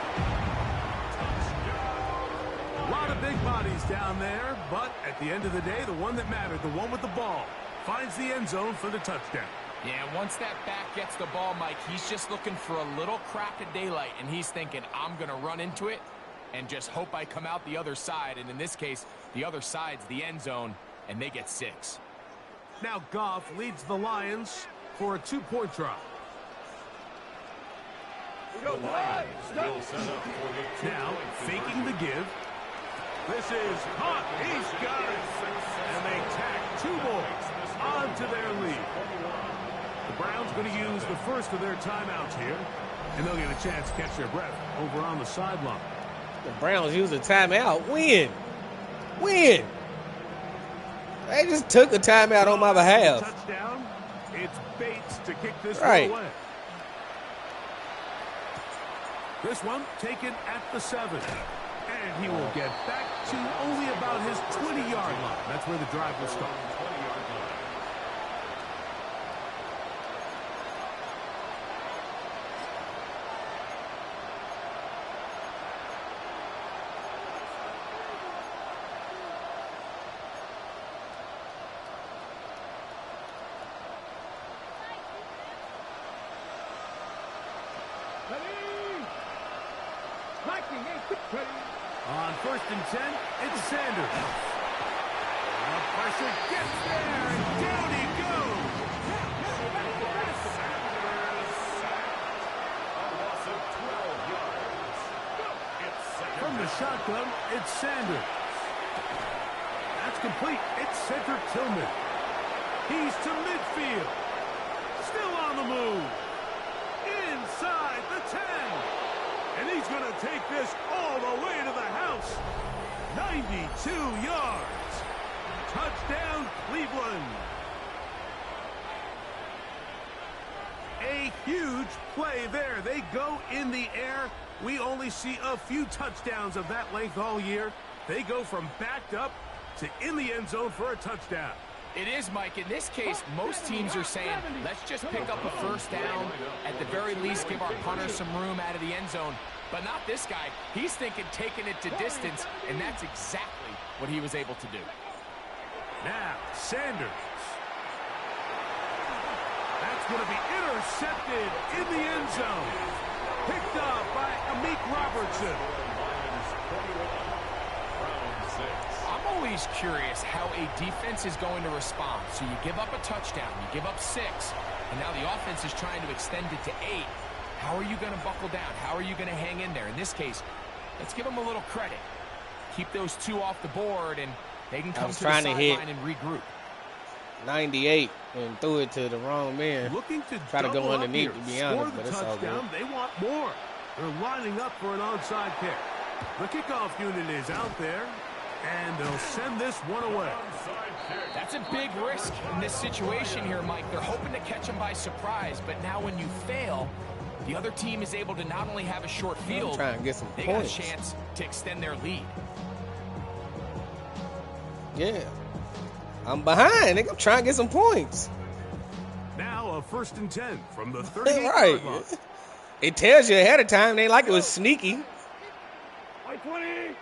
Speaker 2: A lot of big bodies down there, but at the end of the day, the one that mattered, the one with the ball, finds the end zone for the touchdown.
Speaker 3: Yeah, once that back gets the ball, Mike, he's just looking for a little crack of daylight, and he's thinking, I'm going to run into it and just hope I come out the other side. And in this case, the other side's the end zone, and they get 6.
Speaker 2: Now Goff leads the Lions for a 2-point try.
Speaker 7: The Lions will set up for the
Speaker 2: Now, faking the give. This is hot. He's got it. And they tack 2 boys onto their lead. The Browns going to use the first of their timeouts here, and they'll get a chance to catch their breath over on the sideline.
Speaker 4: The Browns use a timeout. Win. They just took a timeout on my behalf.
Speaker 2: Touchdown. It's Bates to kick this
Speaker 4: right.
Speaker 2: one away. This one taken at the 7. And he will get back to only about his 20-yard line. That's where the drive will start. On 1st and 10, it's Sanders. The pressure gets there, and down he goes. From the shotgun, it's Sanders. That's complete. It's Cedric Tillman. He's to midfield. Still on the move. Inside the 10. And he's going to take this all the way to the house. 92 yards. Touchdown, Cleveland. A huge play there. They go in the air. We only see a few touchdowns of that length all year. They go from backed up to in the end zone for a touchdown.
Speaker 3: It is, Mike. In this case, most teams are saying, let's just pick up a first down. At the very least, give our punter some room out of the end zone. But not this guy. He's thinking taking it to distance, and that's exactly what he was able to do.
Speaker 2: Now, Sanders. That's going to be intercepted in the end zone. Picked up by Amik Robertson.
Speaker 3: I'm always curious how a defense is going to respond. So you give up a touchdown, you give up 6, and now the offense is trying to extend it to 8. How are you going to buckle down? How are you going to hang in there? In this case, let's give them a little credit. Keep those 2 off the board, and they can come to the sideline and regroup.
Speaker 4: 98 and threw it to the wrong man.
Speaker 2: Looking to
Speaker 4: try to go underneath,
Speaker 2: here.
Speaker 4: to be honest, but it's all good.
Speaker 2: They want more. They're lining up for an onside kick. The kickoff unit is out there, and they'll send this one away.
Speaker 3: That's a big risk in this situation here, Mike. They're hoping to catch them by surprise, but now when you fail, the other team is able to not only have a short field,
Speaker 4: trying to get some
Speaker 3: they
Speaker 4: points.
Speaker 3: got a chance to extend their lead.
Speaker 4: Yeah. I'm behind, nigga. I'm trying to get some points.
Speaker 2: Now a 1st and 10 from the 38-yard
Speaker 4: Right.
Speaker 2: line.
Speaker 4: It tells you ahead of time. They ain't like it was sneaky.
Speaker 1: White 20. Hey,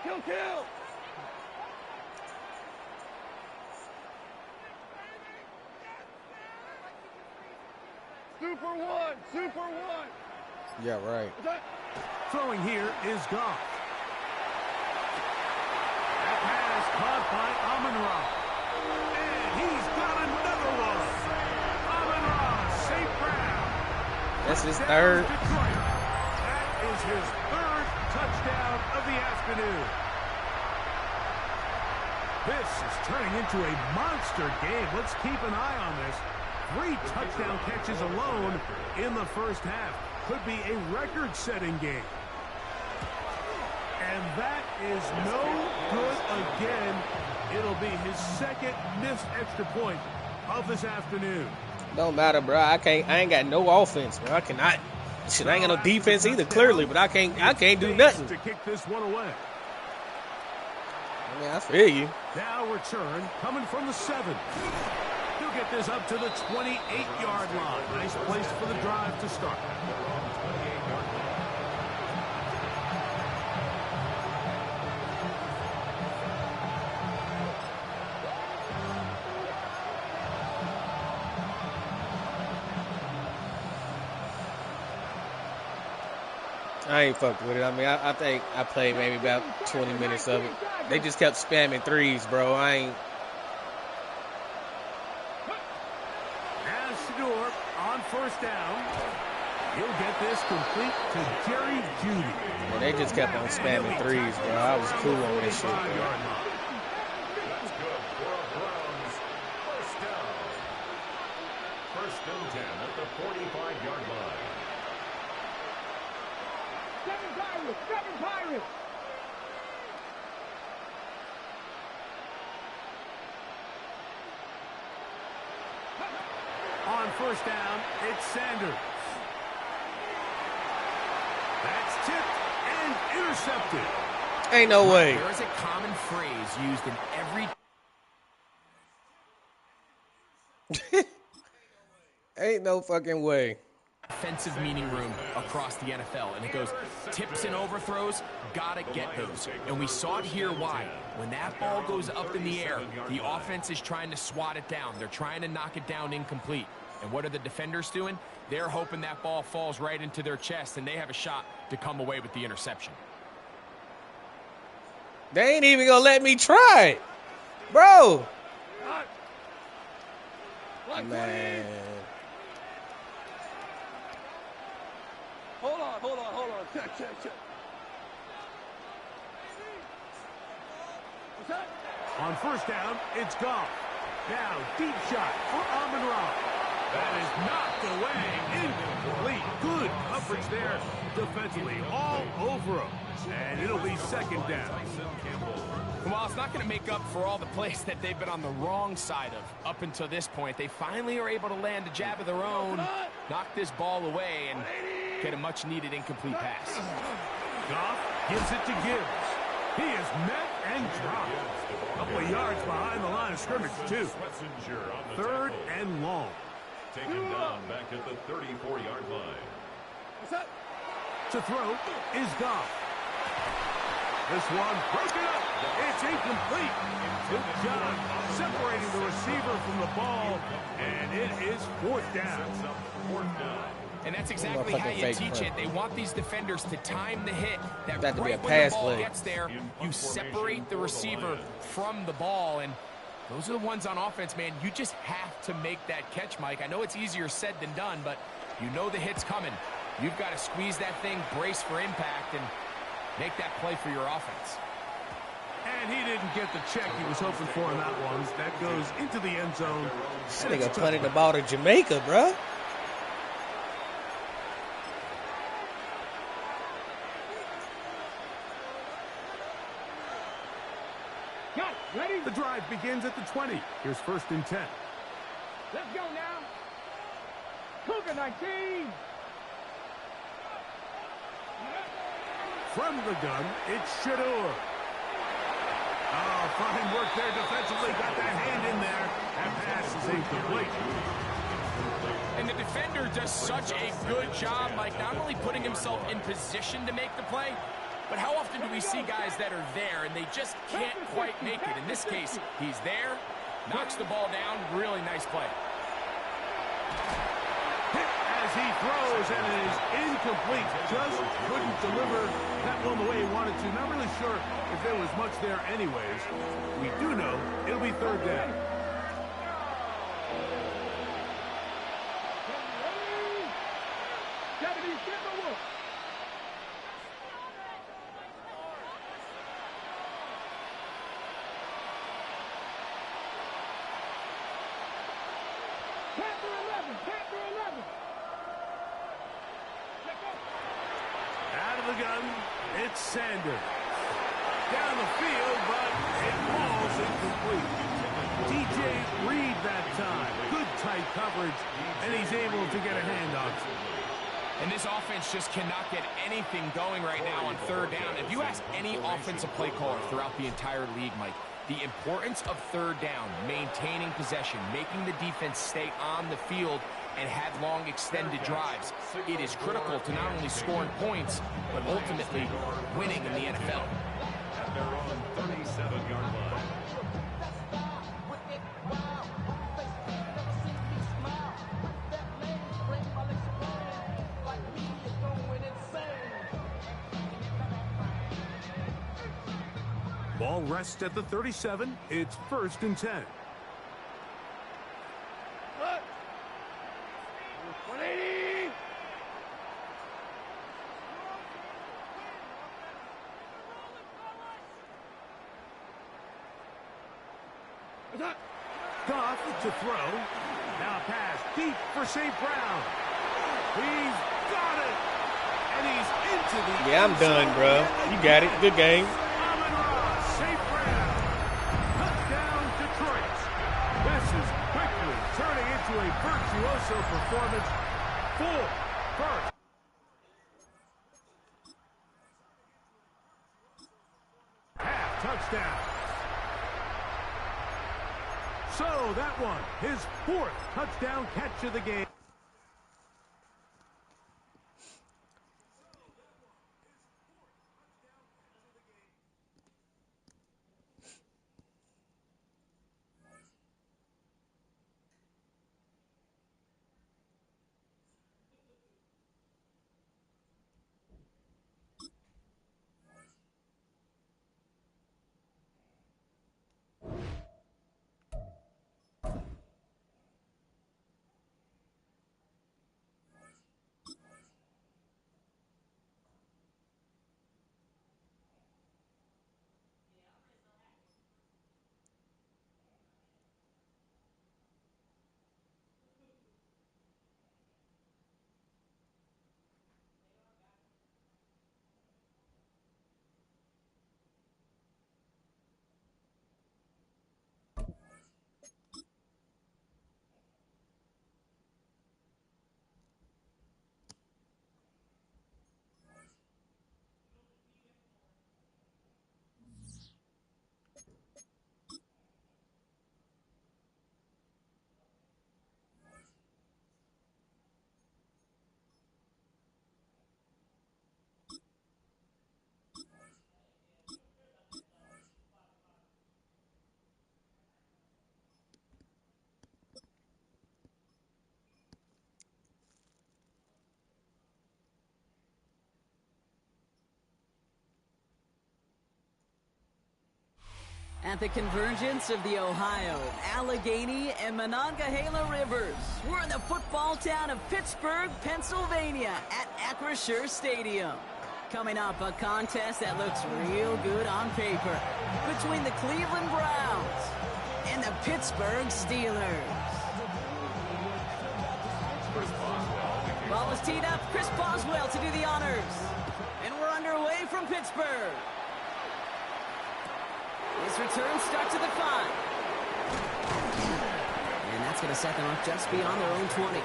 Speaker 1: kill. Super one.
Speaker 4: Yeah, right.
Speaker 2: Throwing here is Goff. That pass caught by Amon-Ra. And he's got another one. Amon-Ra, safe ground.
Speaker 4: That's his third.
Speaker 2: Detroit. That is his third touchdown of the afternoon. This is turning into a monster game. Let's keep an eye on this. 3 touchdown catches alone in the first half. Could be a record-setting game. And that is no good again. It'll be his second missed extra point of this afternoon.
Speaker 4: Don't matter, bro. I ain't got no offense, bro. I cannot. Shit, I ain't got no defense either, clearly, but I can't do nothing.
Speaker 2: To kick this one away.
Speaker 4: I mean, I feel you.
Speaker 2: Now return coming from the 7. He'll get this up to the 28-yard line. Nice place for the drive to start.
Speaker 4: I ain't fucked with it. I mean, I think I played maybe about 20 minutes of it. They just kept spamming threes, bro. I ain't.
Speaker 2: As Shedeur on 1st down. He'll get this complete to Jerry Jeudy.
Speaker 4: Yeah, they just kept on spamming threes, bro. I was cool on this shit, bro.
Speaker 7: That's good for a Browns 1st down. 1st and 10 at the 45-yard line.
Speaker 1: 7 Pirates.
Speaker 2: On 1st down, it's Sanders. That's tipped and intercepted.
Speaker 4: Ain't no way.
Speaker 3: There is a common phrase used in every
Speaker 4: Ain't no fucking way.
Speaker 3: offensive meeting room across the NFL, and it goes tips and overthrows, gotta get those. And we saw it here. Why? When that ball goes up in the air, the offense is trying to swat it down. They're trying to knock it down incomplete. And what are the defenders doing? They're hoping that ball falls right into their chest and they have a shot to come away with the interception.
Speaker 4: They ain't even gonna let me try it, bro. Man.
Speaker 1: Hold on. Check. What's that?
Speaker 2: On 1st down, it's Goff. Now, deep shot for Amon-Ra. That is knocked away. Incomplete. Good coverage there defensively. All over him. And it'll be 2nd down.
Speaker 3: Well, it's not going to make up for all the plays that they've been on the wrong side of up until this point. They finally are able to land a jab of their own, knock this ball away, and get a much-needed incomplete pass.
Speaker 2: Goff gives it to Gibbs. He is met and dropped. A couple of yards behind the line of scrimmage, too. 3rd and long.
Speaker 7: Taken down back at the 34-yard line.
Speaker 1: What's that?
Speaker 2: To throw is Goff. This one broken up. It's incomplete. Good job separating the receiver from the ball, and it is 4th down.
Speaker 3: And that's exactly how you teach it. They want these defenders to time the hit. That
Speaker 4: That to be
Speaker 3: right
Speaker 4: a
Speaker 3: when
Speaker 4: pass
Speaker 3: the ball
Speaker 4: play.
Speaker 3: gets there, you separate the receiver from the ball. And those are the ones on offense, man. You just have to make that catch, Mike. I know it's easier said than done, but you know the hit's coming. You've got to squeeze that thing, brace for impact, and make that play for your offense.
Speaker 2: And he didn't get the check he was hoping for in that one. That goes into the end zone.
Speaker 4: This nigga punted the ball to Jamaica, bro.
Speaker 1: Ready?
Speaker 2: The drive begins at the 20. Here's 1st and 10.
Speaker 1: Let's go now. Cougar 19.
Speaker 2: From the gun, it's Shedeur. Oh, fine work there defensively. Got that hand in there. That pass is incomplete.
Speaker 3: And the defender does such a good job, Mike, not only putting himself in position to make the play, but how often do we see guys that are there and they just can't quite make it? In this case, he's there, knocks the ball down. Really nice play.
Speaker 2: Hit as he throws, and it is incomplete. Just couldn't deliver that one the way he wanted to. Not really sure if there was much there anyways. We do know it'll be third down. Out of the gun, it's Sanders. Down the field, but it falls incomplete. DJ Reed that time. Good tight coverage, and he's able to get a handoff.
Speaker 3: And this offense just cannot get anything going right now on third down. If you ask any offensive play caller throughout the entire league, Mike, the importance of third down, maintaining possession, making the defense stay on the field, and have long extended drives, it is critical to not only scoring points, but ultimately winning in the NFL.
Speaker 7: At their own 37-yard line.
Speaker 2: Ball rests at the 37. It's 1st and 10.
Speaker 1: What? 180.
Speaker 2: Goff to throw. Now pass deep for St. Brown. He's got it. And he's into the
Speaker 4: Yeah, I'm done, bro. You got it. Good game.
Speaker 2: St. Brown. Touchdown, Detroit. This is quickly turning into a virtuoso performance. 4 first. Half touchdown. So that one, his 4th touchdown catch of the game.
Speaker 10: At the convergence of the Ohio, Allegheny, and Monongahela Rivers, we're in the football town of Pittsburgh, Pennsylvania at Acrisure Stadium. Coming up, a contest that looks real good on paper between the Cleveland Browns and the Pittsburgh Steelers. Ball is teed up. Chris Boswell to do the honors. And we're underway from Pittsburgh. This return starts at the 5. And that's going to set them up just beyond their own 20.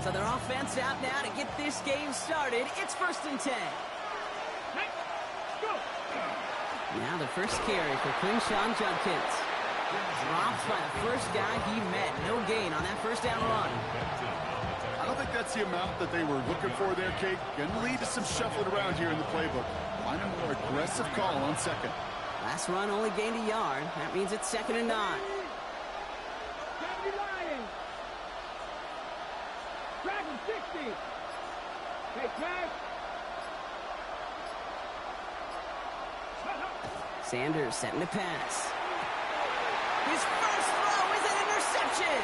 Speaker 10: So their offense out now to get this game started. It's 1st and 10. Now the first carry for Quinshon Judkins. Dropped by the first guy he met. No gain on that first down run.
Speaker 11: I don't think that's the amount that they were looking for there, Kate. Going to lead to some shuffling around here in the playbook. Find a more aggressive call on second.
Speaker 10: Last run only gained a yard. That means it's 2nd and 9.
Speaker 1: Dragon 60. Take back.
Speaker 10: Sanders setting to pass. His first throw is an interception.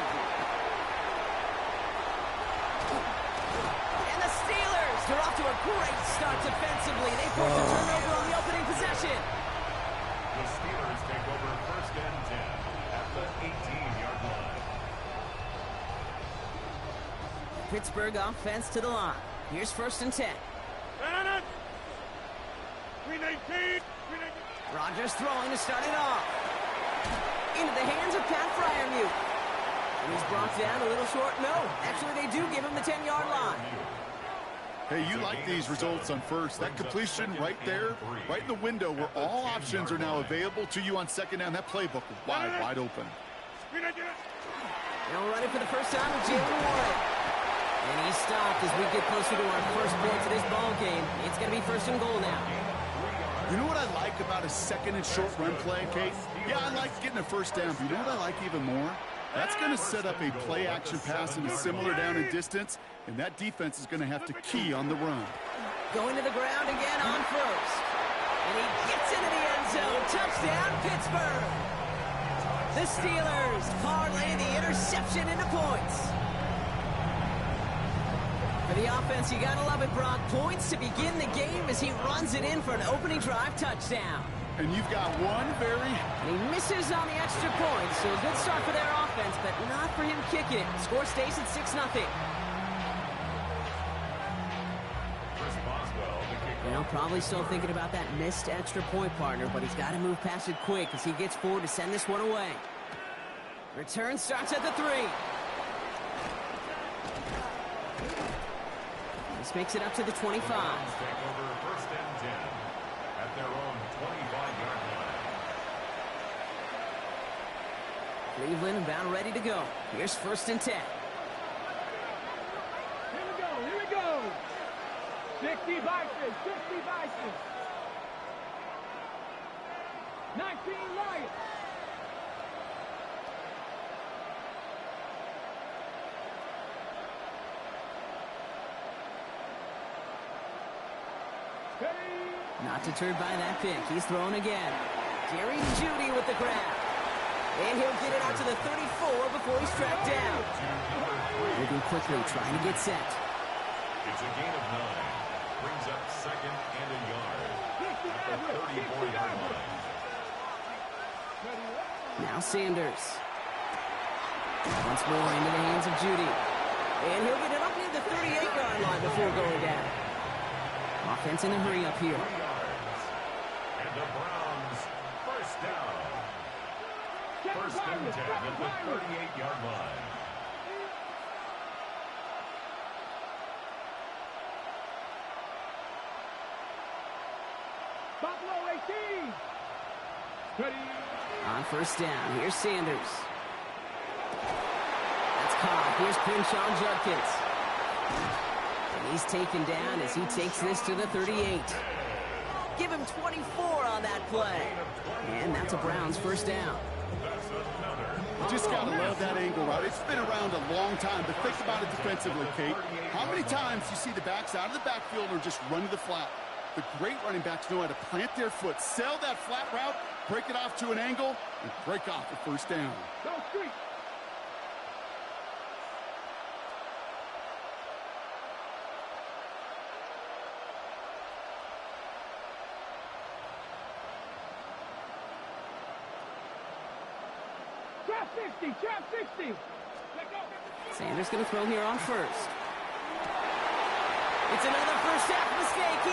Speaker 10: And the Steelers, they're off to a great start defensively. They force a turnover on the opening possession.
Speaker 7: The Steelers take over 1st and 10 at the 18-yard line.
Speaker 10: Pittsburgh offense to the line. Here's 1st and 10. Rodgers throwing to start it off. Into the hands of Pat Freiermuth. And he's brought down a little short. No, actually they do give him the 10-yard line.
Speaker 11: Hey, you like these results on first. That completion right there, right in the window where all options are now available to you on second down. That playbook is wide open.
Speaker 10: Now running for the first time with Jaylen Warren. And he's stopped as we get closer to our first points of this ball game. It's going to be 1st and goal now.
Speaker 11: You know what I like about a second and short run play, Kate? Yeah, I like getting a first down, but you know what I like even more? That's going to set up a play-action pass in a similar down and distance, and that defense is going to have to key on the run.
Speaker 10: Going to the ground again on first. And he gets into the end zone. Touchdown, Pittsburgh. The Steelers parlay the interception into points. For the offense, you gotta love it, Brock. Points to begin the game as he runs it in for an opening drive touchdown.
Speaker 11: And you've got one very...
Speaker 10: And he misses on the extra point, so a good start for their offense, but not for him kicking it. Score stays at 6-0. Well, probably still thinking about that missed extra point, partner, but he's got to move past it quick as he gets forward to send this one away. Return starts at the 3. This makes it up to the 25.
Speaker 7: Take over 1st and 10 at their own 25-yard line.
Speaker 10: Cleveland about ready to go. Here's 1st and 10.
Speaker 1: Here we go. 60 Vikings, 60 Vikings. 19 Lions.
Speaker 10: Not deterred by that pick. He's thrown again. Jerry Jeudy with the grab. And he'll get it out to the 34 before he's tracked down. Moving quickly, trying to get set.
Speaker 7: It's a gain of 9. Brings up 2nd and a yard at the 34-yard line.
Speaker 10: Now Sanders. Once more into the hands of Jeudy. And he'll get it up near the 38-yard line before going down. Offense in a hurry up here.
Speaker 7: And the Browns, first down. 1st and 10 at the 38-yard line.
Speaker 1: Buffalo 18.
Speaker 10: On 1st down, here's Sanders. That's caught. Here's Quinshon Judkins. And he's taken down as he takes this to the 38. Give him 24 on that play. And that's a Browns first down.
Speaker 11: You just got to love that angle, right? It's been around a long time, but think about it defensively, Kate. How many times you see the backs out of the backfield or just run to the flat? The great running backs know how to plant their foot, sell that flat route, break it off to an angle, and break off the first down.
Speaker 1: Go street. Trap 60, trap 60.
Speaker 10: Sanders going to throw here on first. It's another first half mistake. He